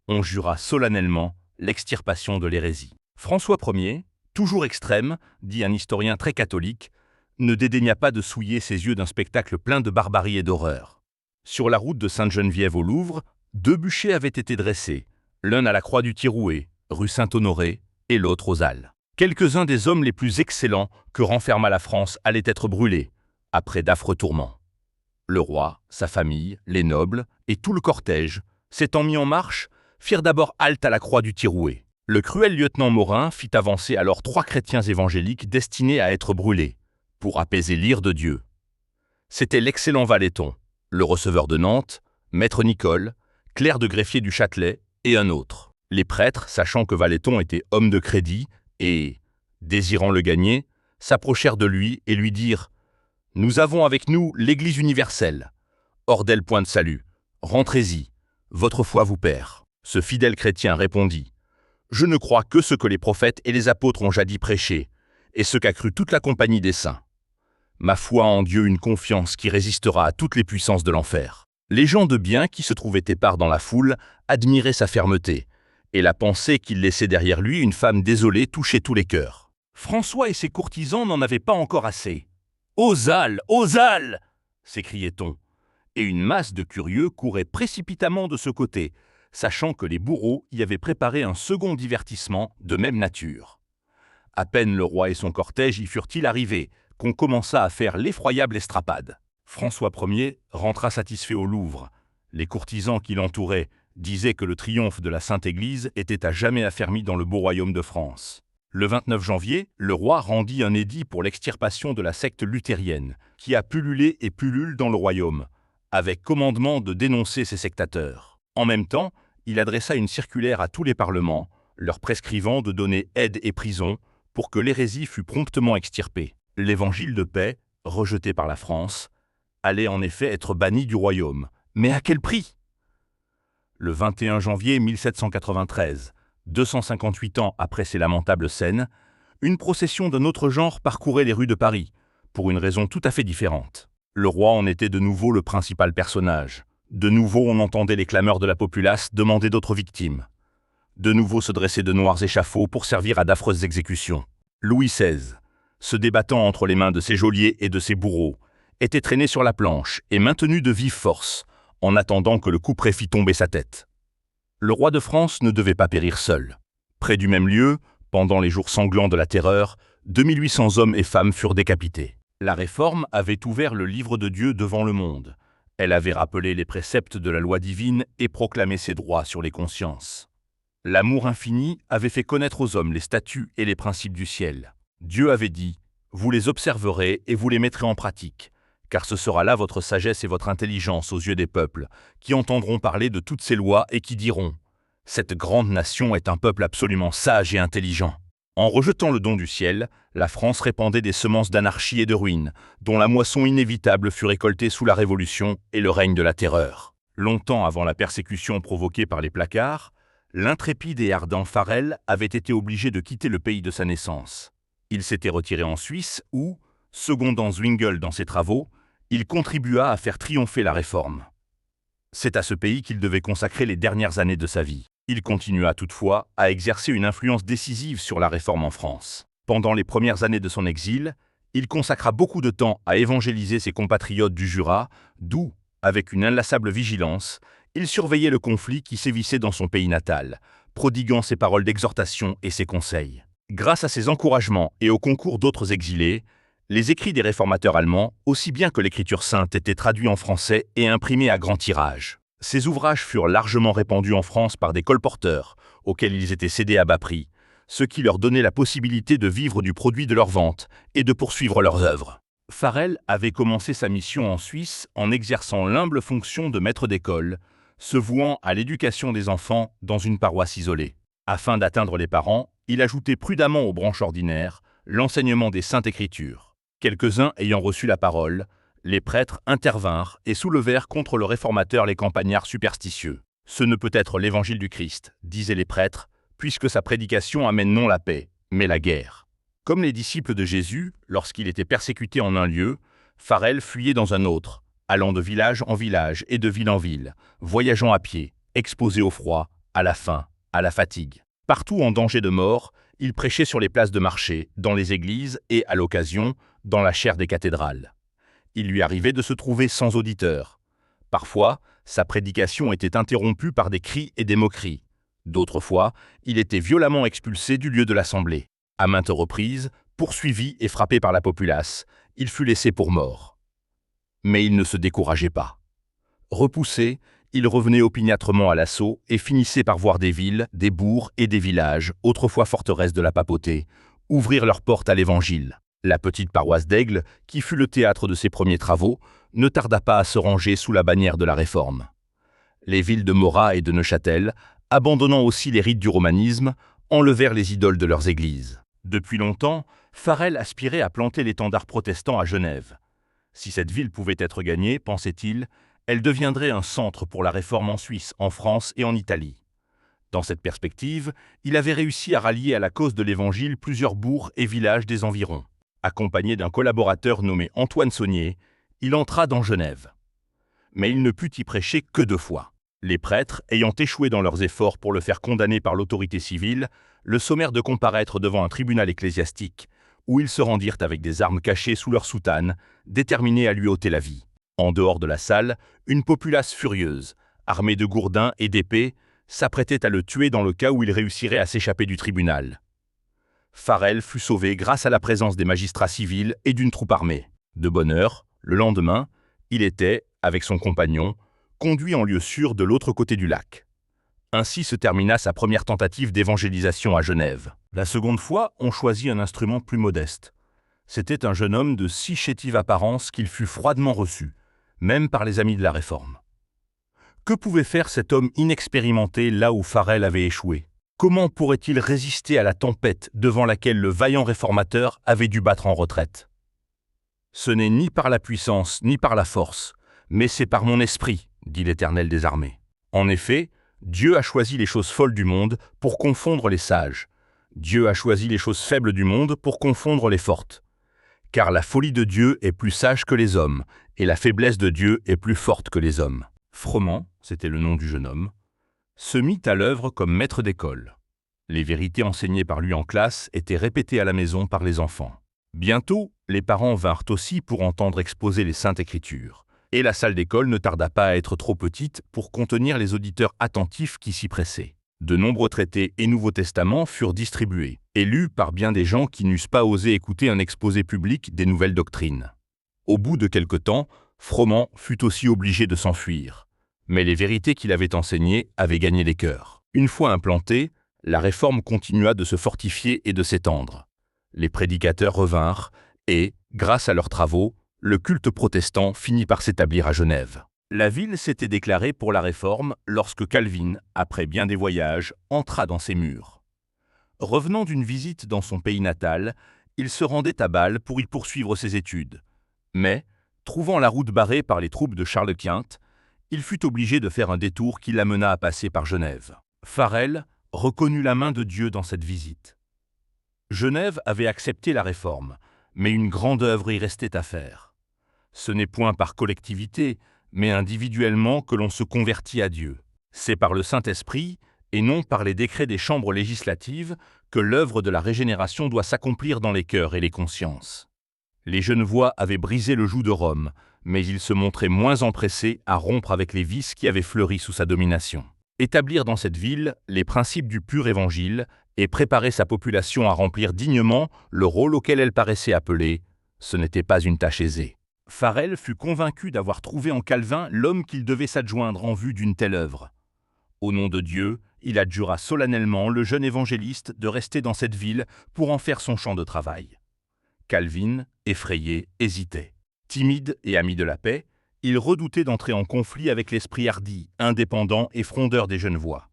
Speaker 1: on jura solennellement l'extirpation de l'hérésie. François Ier, toujours extrême, dit un historien très catholique, ne dédaigna pas de souiller ses yeux d'un spectacle plein de barbarie et d'horreur. Sur la route de Sainte-Geneviève au Louvre, 2 bûchers avaient été dressés, l'un à la croix du Tiroué, rue Saint-Honoré, et l'autre aux Halles. Quelques-uns des hommes les plus excellents que renferma la France allaient être brûlés, après d'affreux tourments. Le roi, sa famille, les nobles et tout le cortège, s'étant mis en marche, firent d'abord halte à la croix du Tiroué. Le cruel lieutenant Morin fit avancer alors 3 chrétiens évangéliques destinés à être brûlés, pour apaiser l'ire de Dieu. C'était l'excellent Valetton, le receveur de Nantes, maître Nicole, clerc de greffier du Châtelet et un autre. Les prêtres, sachant que Valetton était homme de crédit et, désirant le gagner, s'approchèrent de lui et lui dirent « Nous avons avec nous l'Église universelle. Hors d'elle point de salut. Rentrez-y. Votre foi vous perd. » Ce fidèle chrétien répondit « Je ne crois que ce que les prophètes et les apôtres ont jadis prêché, et ce qu'a cru toute la compagnie des saints. Ma foi en Dieu une confiance qui résistera à toutes les puissances de l'enfer. » Les gens de bien qui se trouvaient épars dans la foule admiraient sa fermeté, et la pensée qu'il laissait derrière lui une femme désolée touchait tous les cœurs. François et ses courtisans n'en avaient pas encore assez. « Aux Halles, aux Halles !» s'écriait-on, et une masse de curieux courait précipitamment de ce côté, sachant que les bourreaux y avaient préparé un second divertissement de même nature. À peine le roi et son cortège y furent-ils arrivés, qu'on commença à faire l'effroyable estrapade. François Ier rentra satisfait au Louvre. Les courtisans qui l'entouraient disaient que le triomphe de la Sainte Église était à jamais affermi dans le beau royaume de France. Le 29 janvier, le roi rendit un édit pour l'extirpation de la secte luthérienne, qui a pullulé et pullule dans le royaume, avec commandement de dénoncer ces sectateurs. En même temps, il adressa une circulaire à tous les parlements, leur prescrivant de donner aide et prison pour que l'hérésie fût promptement extirpée. L'évangile de paix, rejeté par la France, allait en effet être banni du royaume. Mais à quel prix? Le 21 janvier 1793, 258 ans après ces lamentables scènes, une procession d'un autre genre parcourait les rues de Paris, pour une raison tout à fait différente. Le roi en était de nouveau le principal personnage. De nouveau on entendait les clameurs de la populace demander d'autres victimes. De nouveau se dressaient de noirs échafauds pour servir à d'affreuses exécutions. Louis XVI, se débattant entre les mains de ses geôliers et de ses bourreaux, était traîné sur la planche et maintenu de vive force, en attendant que le couperet fît tomber sa tête. Le roi de France ne devait pas périr seul. Près du même lieu, pendant les jours sanglants de la terreur, 2800 hommes et femmes furent décapités. La Réforme avait ouvert le livre de Dieu devant le monde. Elle avait rappelé les préceptes de la loi divine et proclamé ses droits sur les consciences. L'amour infini avait fait connaître aux hommes les statuts et les principes du ciel. Dieu avait dit « Vous les observerez et vous les mettrez en pratique, car ce sera là votre sagesse et votre intelligence aux yeux des peuples, qui entendront parler de toutes ces lois et qui diront « Cette grande nation est un peuple absolument sage et intelligent. » En rejetant le don du ciel, la France répandait des semences d'anarchie et de ruine, dont la moisson inévitable fut récoltée sous la Révolution et le règne de la terreur. Longtemps avant la persécution provoquée par les placards, l'intrépide et ardent Farel avait été obligé de quitter le pays de sa naissance. Il s'était retiré en Suisse où, secondant Zwingli dans ses travaux, il contribua à faire triompher la Réforme. C'est à ce pays qu'il devait consacrer les dernières années de sa vie. Il continua toutefois à exercer une influence décisive sur la Réforme en France. Pendant les premières années de son exil, il consacra beaucoup de temps à évangéliser ses compatriotes du Jura, d'où, avec une inlassable vigilance, il surveillait le conflit qui sévissait dans son pays natal, prodiguant ses paroles d'exhortation et ses conseils. Grâce à ses encouragements et au concours d'autres exilés, les écrits des réformateurs allemands, aussi bien que l'Écriture sainte, étaient traduits en français et imprimés à grand tirage. Ces ouvrages furent largement répandus en France par des colporteurs, auxquels ils étaient cédés à bas prix, ce qui leur donnait la possibilité de vivre du produit de leur vente et de poursuivre leurs œuvres. Farel avait commencé sa mission en Suisse en exerçant l'humble fonction de maître d'école, se vouant à l'éducation des enfants dans une paroisse isolée. Afin d'atteindre les parents, il ajoutait prudemment aux branches ordinaires l'enseignement des Saintes Écritures. Quelques-uns ayant reçu la parole, les prêtres intervinrent et soulevèrent contre le réformateur les campagnards superstitieux. « Ce ne peut être l'évangile du Christ, disaient les prêtres, puisque sa prédication amène non la paix, mais la guerre. » Comme les disciples de Jésus, lorsqu'il était persécuté en un lieu, Farel fuyait dans un autre, allant de village en village et de ville en ville, voyageant à pied, exposé au froid, à la faim, à la fatigue. Partout en danger de mort, il prêchait sur les places de marché, dans les églises et, à l'occasion, dans la chaire des cathédrales. Il lui arrivait de se trouver sans auditeur. Parfois, sa prédication était interrompue par des cris et des moqueries. D'autres fois, il était violemment expulsé du lieu de l'assemblée. À maintes reprises, poursuivi et frappé par la populace, il fut laissé pour mort. Mais il ne se décourageait pas. Repoussé, il revenait opiniâtrement à l'assaut et finissait par voir des villes, des bourgs et des villages, autrefois forteresses de la papauté, ouvrir leurs portes à l'Évangile. La petite paroisse d'Aigle, qui fut le théâtre de ses premiers travaux, ne tarda pas à se ranger sous la bannière de la Réforme. Les villes de Morat et de Neuchâtel, abandonnant aussi les rites du romanisme, enlevèrent les idoles de leurs églises. Depuis longtemps, Farel aspirait à planter l'étendard protestant à Genève. Si cette ville pouvait être gagnée, pensait-il, elle deviendrait un centre pour la réforme en Suisse, en France et en Italie. Dans cette perspective, il avait réussi à rallier à la cause de l'Évangile plusieurs bourgs et villages des environs. Accompagné d'un collaborateur nommé Antoine Saunier, il entra dans Genève. Mais il ne put y prêcher que 2 fois. Les prêtres, ayant échoué dans leurs efforts pour le faire condamner par l'autorité civile, le sommèrent de comparaître devant un tribunal ecclésiastique, où ils se rendirent avec des armes cachées sous leur soutane, déterminés à lui ôter la vie. En dehors de la salle, une populace furieuse, armée de gourdins et d'épées, s'apprêtait à le tuer dans le cas où il réussirait à s'échapper du tribunal. Farel fut sauvé grâce à la présence des magistrats civils et d'une troupe armée. De bonne heure, le lendemain, il était, avec son compagnon, conduit en lieu sûr de l'autre côté du lac. Ainsi se termina sa première tentative d'évangélisation à Genève. La seconde fois, on choisit un instrument plus modeste. C'était un jeune homme de si chétive apparence qu'il fut froidement reçu, même par les amis de la Réforme. Que pouvait faire cet homme inexpérimenté là où Farel avait échoué? Comment pourrait-il résister à la tempête devant laquelle le vaillant réformateur avait dû battre en retraite? Ce n'est ni par la puissance ni par la force, mais c'est par mon esprit, dit l'Éternel des armées. En effet, Dieu a choisi les choses folles du monde pour confondre les sages. Dieu a choisi les choses faibles du monde pour confondre les fortes. Car la folie de Dieu est plus sage que les hommes, et la faiblesse de Dieu est plus forte que les hommes. Froment, c'était le nom du jeune homme, se mit à l'œuvre comme maître d'école. Les vérités enseignées par lui en classe étaient répétées à la maison par les enfants. Bientôt, les parents vinrent aussi pour entendre exposer les Saintes Écritures, et la salle d'école ne tarda pas à être trop petite pour contenir les auditeurs attentifs qui s'y pressaient. De nombreux traités et Nouveaux Testaments furent distribués, et lus par bien des gens qui n'eussent pas osé écouter un exposé public des nouvelles doctrines. Au bout de quelque temps, Froment fut aussi obligé de s'enfuir. Mais les vérités qu'il avait enseignées avaient gagné les cœurs. Une fois implantée, la Réforme continua de se fortifier et de s'étendre. Les prédicateurs revinrent et, grâce à leurs travaux, le culte protestant finit par s'établir à Genève. La ville s'était déclarée pour la Réforme lorsque Calvin, après bien des voyages, entra dans ses murs. Revenant d'une visite dans son pays natal, il se rendait à Bâle pour y poursuivre ses études. Mais, trouvant la route barrée par les troupes de Charles Quint, il fut obligé de faire un détour qui l'amena à passer par Genève. Farel reconnut la main de Dieu dans cette visite. Genève avait accepté la Réforme, mais une grande œuvre y restait à faire. Ce n'est point par collectivité, mais individuellement que l'on se convertit à Dieu. C'est par le Saint-Esprit, et non par les décrets des chambres législatives, que l'œuvre de la régénération doit s'accomplir dans les cœurs et les consciences. Les Genevois avaient brisé le joug de Rome, mais ils se montraient moins empressés à rompre avec les vices qui avaient fleuri sous sa domination. Établir dans cette ville les principes du pur évangile et préparer sa population à remplir dignement le rôle auquel elle paraissait appelée, ce n'était pas une tâche aisée. Farel fut convaincu d'avoir trouvé en Calvin l'homme qu'il devait s'adjoindre en vue d'une telle œuvre. Au nom de Dieu, il adjura solennellement le jeune évangéliste de rester dans cette ville pour en faire son champ de travail. Calvin, effrayé, hésitait. Timide et ami de la paix, il redoutait d'entrer en conflit avec l'esprit hardi, indépendant et frondeur des Genevois.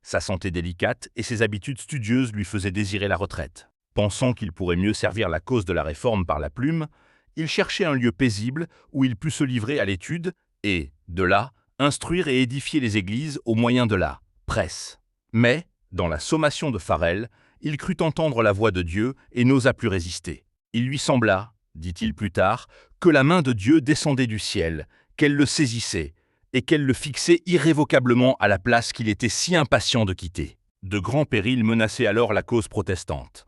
Speaker 1: Sa santé délicate et ses habitudes studieuses lui faisaient désirer la retraite. Pensant qu'il pourrait mieux servir la cause de la réforme par la plume, il cherchait un lieu paisible où il pût se livrer à l'étude et, de là, instruire et édifier les églises au moyen de la presse. Mais, dans la sommation de Farel, il crut entendre la voix de Dieu et n'osa plus résister. Il lui sembla, dit-il plus tard, que la main de Dieu descendait du ciel, qu'elle le saisissait, et qu'elle le fixait irrévocablement à la place qu'il était si impatient de quitter. De grands périls menaçaient alors la cause protestante.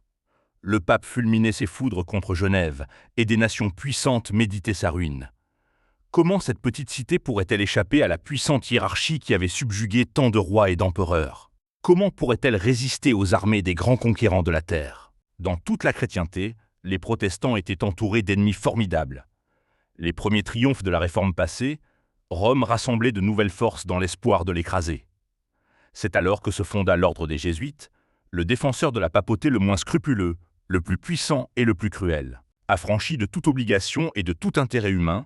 Speaker 1: Le pape fulminait ses foudres contre Genève, et des nations puissantes méditaient sa ruine. Comment cette petite cité pourrait-elle échapper à la puissante hiérarchie qui avait subjugué tant de rois et d'empereurs? Comment pourrait-elle résister aux armées des grands conquérants de la terre? Dans toute la chrétienté, les protestants étaient entourés d'ennemis formidables. Les premiers triomphes de la Réforme passée, Rome rassemblait de nouvelles forces dans l'espoir de l'écraser. C'est alors que se fonda l'ordre des Jésuites, le défenseur de la papauté le moins scrupuleux, le plus puissant et le plus cruel. Affranchi de toute obligation et de tout intérêt humain,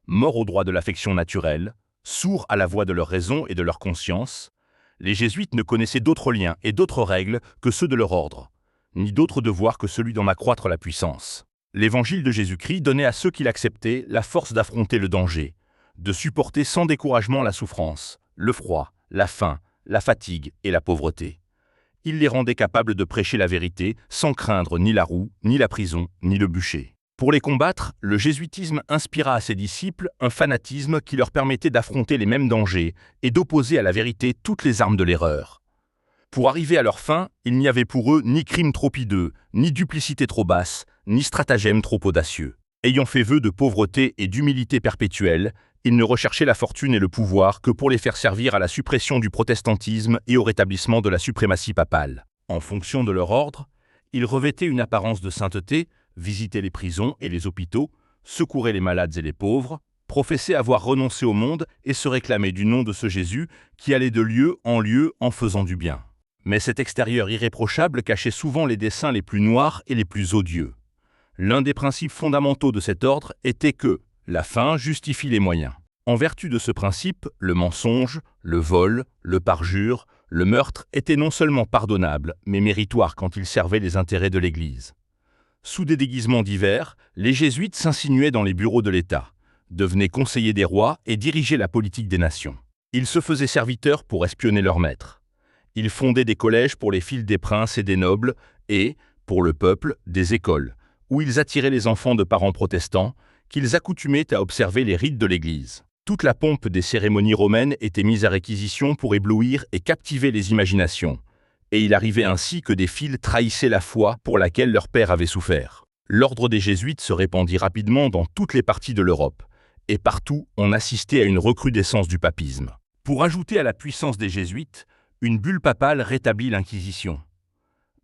Speaker 1: morts au droit de l'affection naturelle, sourds à la voix de leur raison et de leur conscience, les Jésuites ne connaissaient d'autres liens et d'autres règles que ceux de leur ordre, ni d'autre devoir que celui d'en accroître la puissance. L'évangile de Jésus-Christ donnait à ceux qui l'acceptaient la force d'affronter le danger, de supporter sans découragement la souffrance, le froid, la faim, la fatigue et la pauvreté. Il les rendait capables de prêcher la vérité sans craindre ni la roue, ni la prison, ni le bûcher. Pour les combattre, le jésuitisme inspira à ses disciples un fanatisme qui leur permettait d'affronter les mêmes dangers et d'opposer à la vérité toutes les armes de l'erreur. Pour arriver à leur fin, il n'y avait pour eux ni crime trop hideux, ni duplicité trop basse, ni stratagème trop audacieux. Ayant fait vœu de pauvreté et d'humilité perpétuelle, ils ne recherchaient la fortune et le pouvoir que pour les faire servir à la suppression du protestantisme et au rétablissement de la suprématie papale. En fonction de leur ordre, ils revêtaient une apparence de sainteté, visitaient les prisons et les hôpitaux, secouraient les malades et les pauvres, professaient avoir renoncé au monde et se réclamaient du nom de ce Jésus qui allait de lieu en faisant du bien. Mais cet extérieur irréprochable cachait souvent les desseins les plus noirs et les plus odieux. L'un des principes fondamentaux de cet ordre était que la fin justifie les moyens. En vertu de ce principe, le mensonge, le vol, le parjure, le meurtre étaient non seulement pardonnables, mais méritoires quand ils servaient les intérêts de l'Église. Sous des déguisements divers, les jésuites s'insinuaient dans les bureaux de l'État, devenaient conseillers des rois et dirigeaient la politique des nations. Ils se faisaient serviteurs pour espionner leurs maîtres. Ils fondaient des collèges pour les filles des princes et des nobles et, pour le peuple, des écoles, où ils attiraient les enfants de parents protestants, qu'ils accoutumaient à observer les rites de l'Église. Toute la pompe des cérémonies romaines était mise à réquisition pour éblouir et captiver les imaginations, et il arrivait ainsi que des fils trahissaient la foi pour laquelle leur père avait souffert. L'ordre des Jésuites se répandit rapidement dans toutes les parties de l'Europe, et partout on assistait à une recrudescence du papisme. Pour ajouter à la puissance des Jésuites, une bulle papale rétablit l'Inquisition.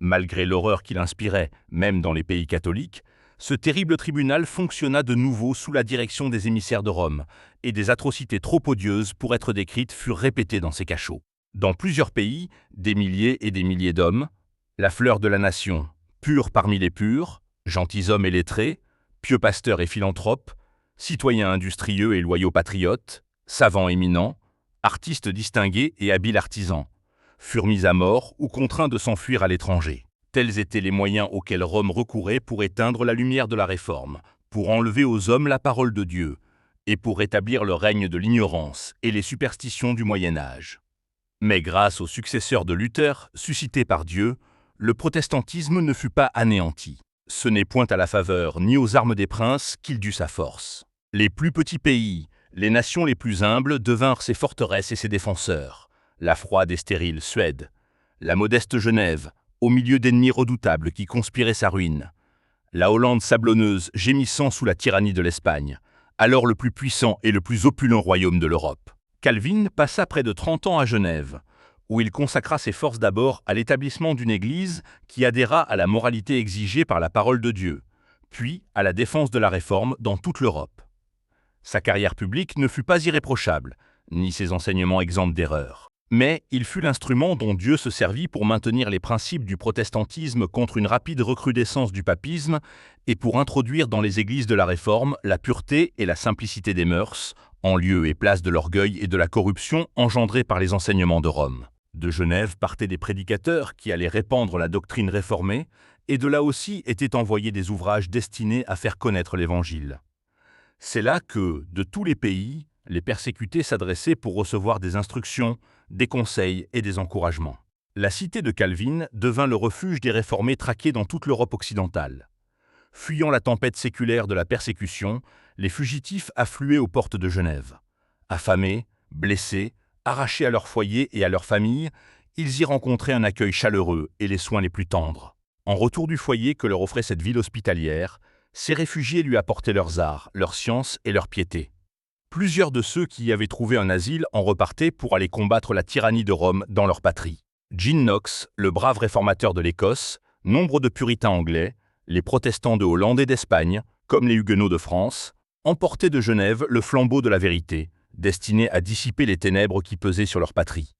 Speaker 1: Malgré l'horreur qu'il inspirait, même dans les pays catholiques, ce terrible tribunal fonctionna de nouveau sous la direction des émissaires de Rome, et des atrocités trop odieuses pour être décrites furent répétées dans ces cachots. Dans plusieurs pays, des milliers et des milliers d'hommes, la fleur de la nation, pure parmi les purs, gentilshommes et lettrés, pieux pasteurs et philanthropes, citoyens industrieux et loyaux patriotes, savants éminents, artistes distingués et habiles artisans, furent mis à mort ou contraints de s'enfuir à l'étranger. Tels étaient les moyens auxquels Rome recourait pour éteindre la lumière de la Réforme, pour enlever aux hommes la parole de Dieu, et pour rétablir le règne de l'ignorance et les superstitions du Moyen-Âge. Mais grâce aux successeurs de Luther, suscités par Dieu, le protestantisme ne fut pas anéanti. Ce n'est point à la faveur ni aux armes des princes qu'il dut sa force. Les plus petits pays, les nations les plus humbles devinrent ses forteresses et ses défenseurs. La froide et stérile Suède, la modeste Genève, au milieu d'ennemis redoutables qui conspiraient sa ruine. La Hollande sablonneuse gémissant sous la tyrannie de l'Espagne, alors le plus puissant et le plus opulent royaume de l'Europe. Calvin passa près de 30 ans à Genève, où il consacra ses forces d'abord à l'établissement d'une église qui adhéra à la moralité exigée par la parole de Dieu, puis à la défense de la Réforme dans toute l'Europe. Sa carrière publique ne fut pas irréprochable, ni ses enseignements exempts d'erreur. Mais il fut l'instrument dont Dieu se servit pour maintenir les principes du protestantisme contre une rapide recrudescence du papisme et pour introduire dans les églises de la Réforme la pureté et la simplicité des mœurs, en lieu et place de l'orgueil et de la corruption engendrés par les enseignements de Rome. De Genève partaient des prédicateurs qui allaient répandre la doctrine réformée, et de là aussi étaient envoyés des ouvrages destinés à faire connaître l'Évangile. C'est là que, de tous les pays, les persécutés s'adressaient pour recevoir des instructions, des conseils et des encouragements. La cité de Calvin devint le refuge des réformés traqués dans toute l'Europe occidentale. Fuyant la tempête séculaire de la persécution, les fugitifs affluaient aux portes de Genève. Affamés, blessés, arrachés à leur foyer et à leur famille, ils y rencontraient un accueil chaleureux et les soins les plus tendres. En retour du foyer que leur offrait cette ville hospitalière, ces réfugiés lui apportaient leurs arts, leur science et leur piété. Plusieurs de ceux qui y avaient trouvé un asile en repartaient pour aller combattre la tyrannie de Rome dans leur patrie. Jean Knox, le brave réformateur de l'Écosse, nombre de puritains anglais, les protestants de Hollande et d'Espagne, comme les huguenots de France, emportaient de Genève le flambeau de la vérité, destiné à dissiper les ténèbres qui pesaient sur leur patrie.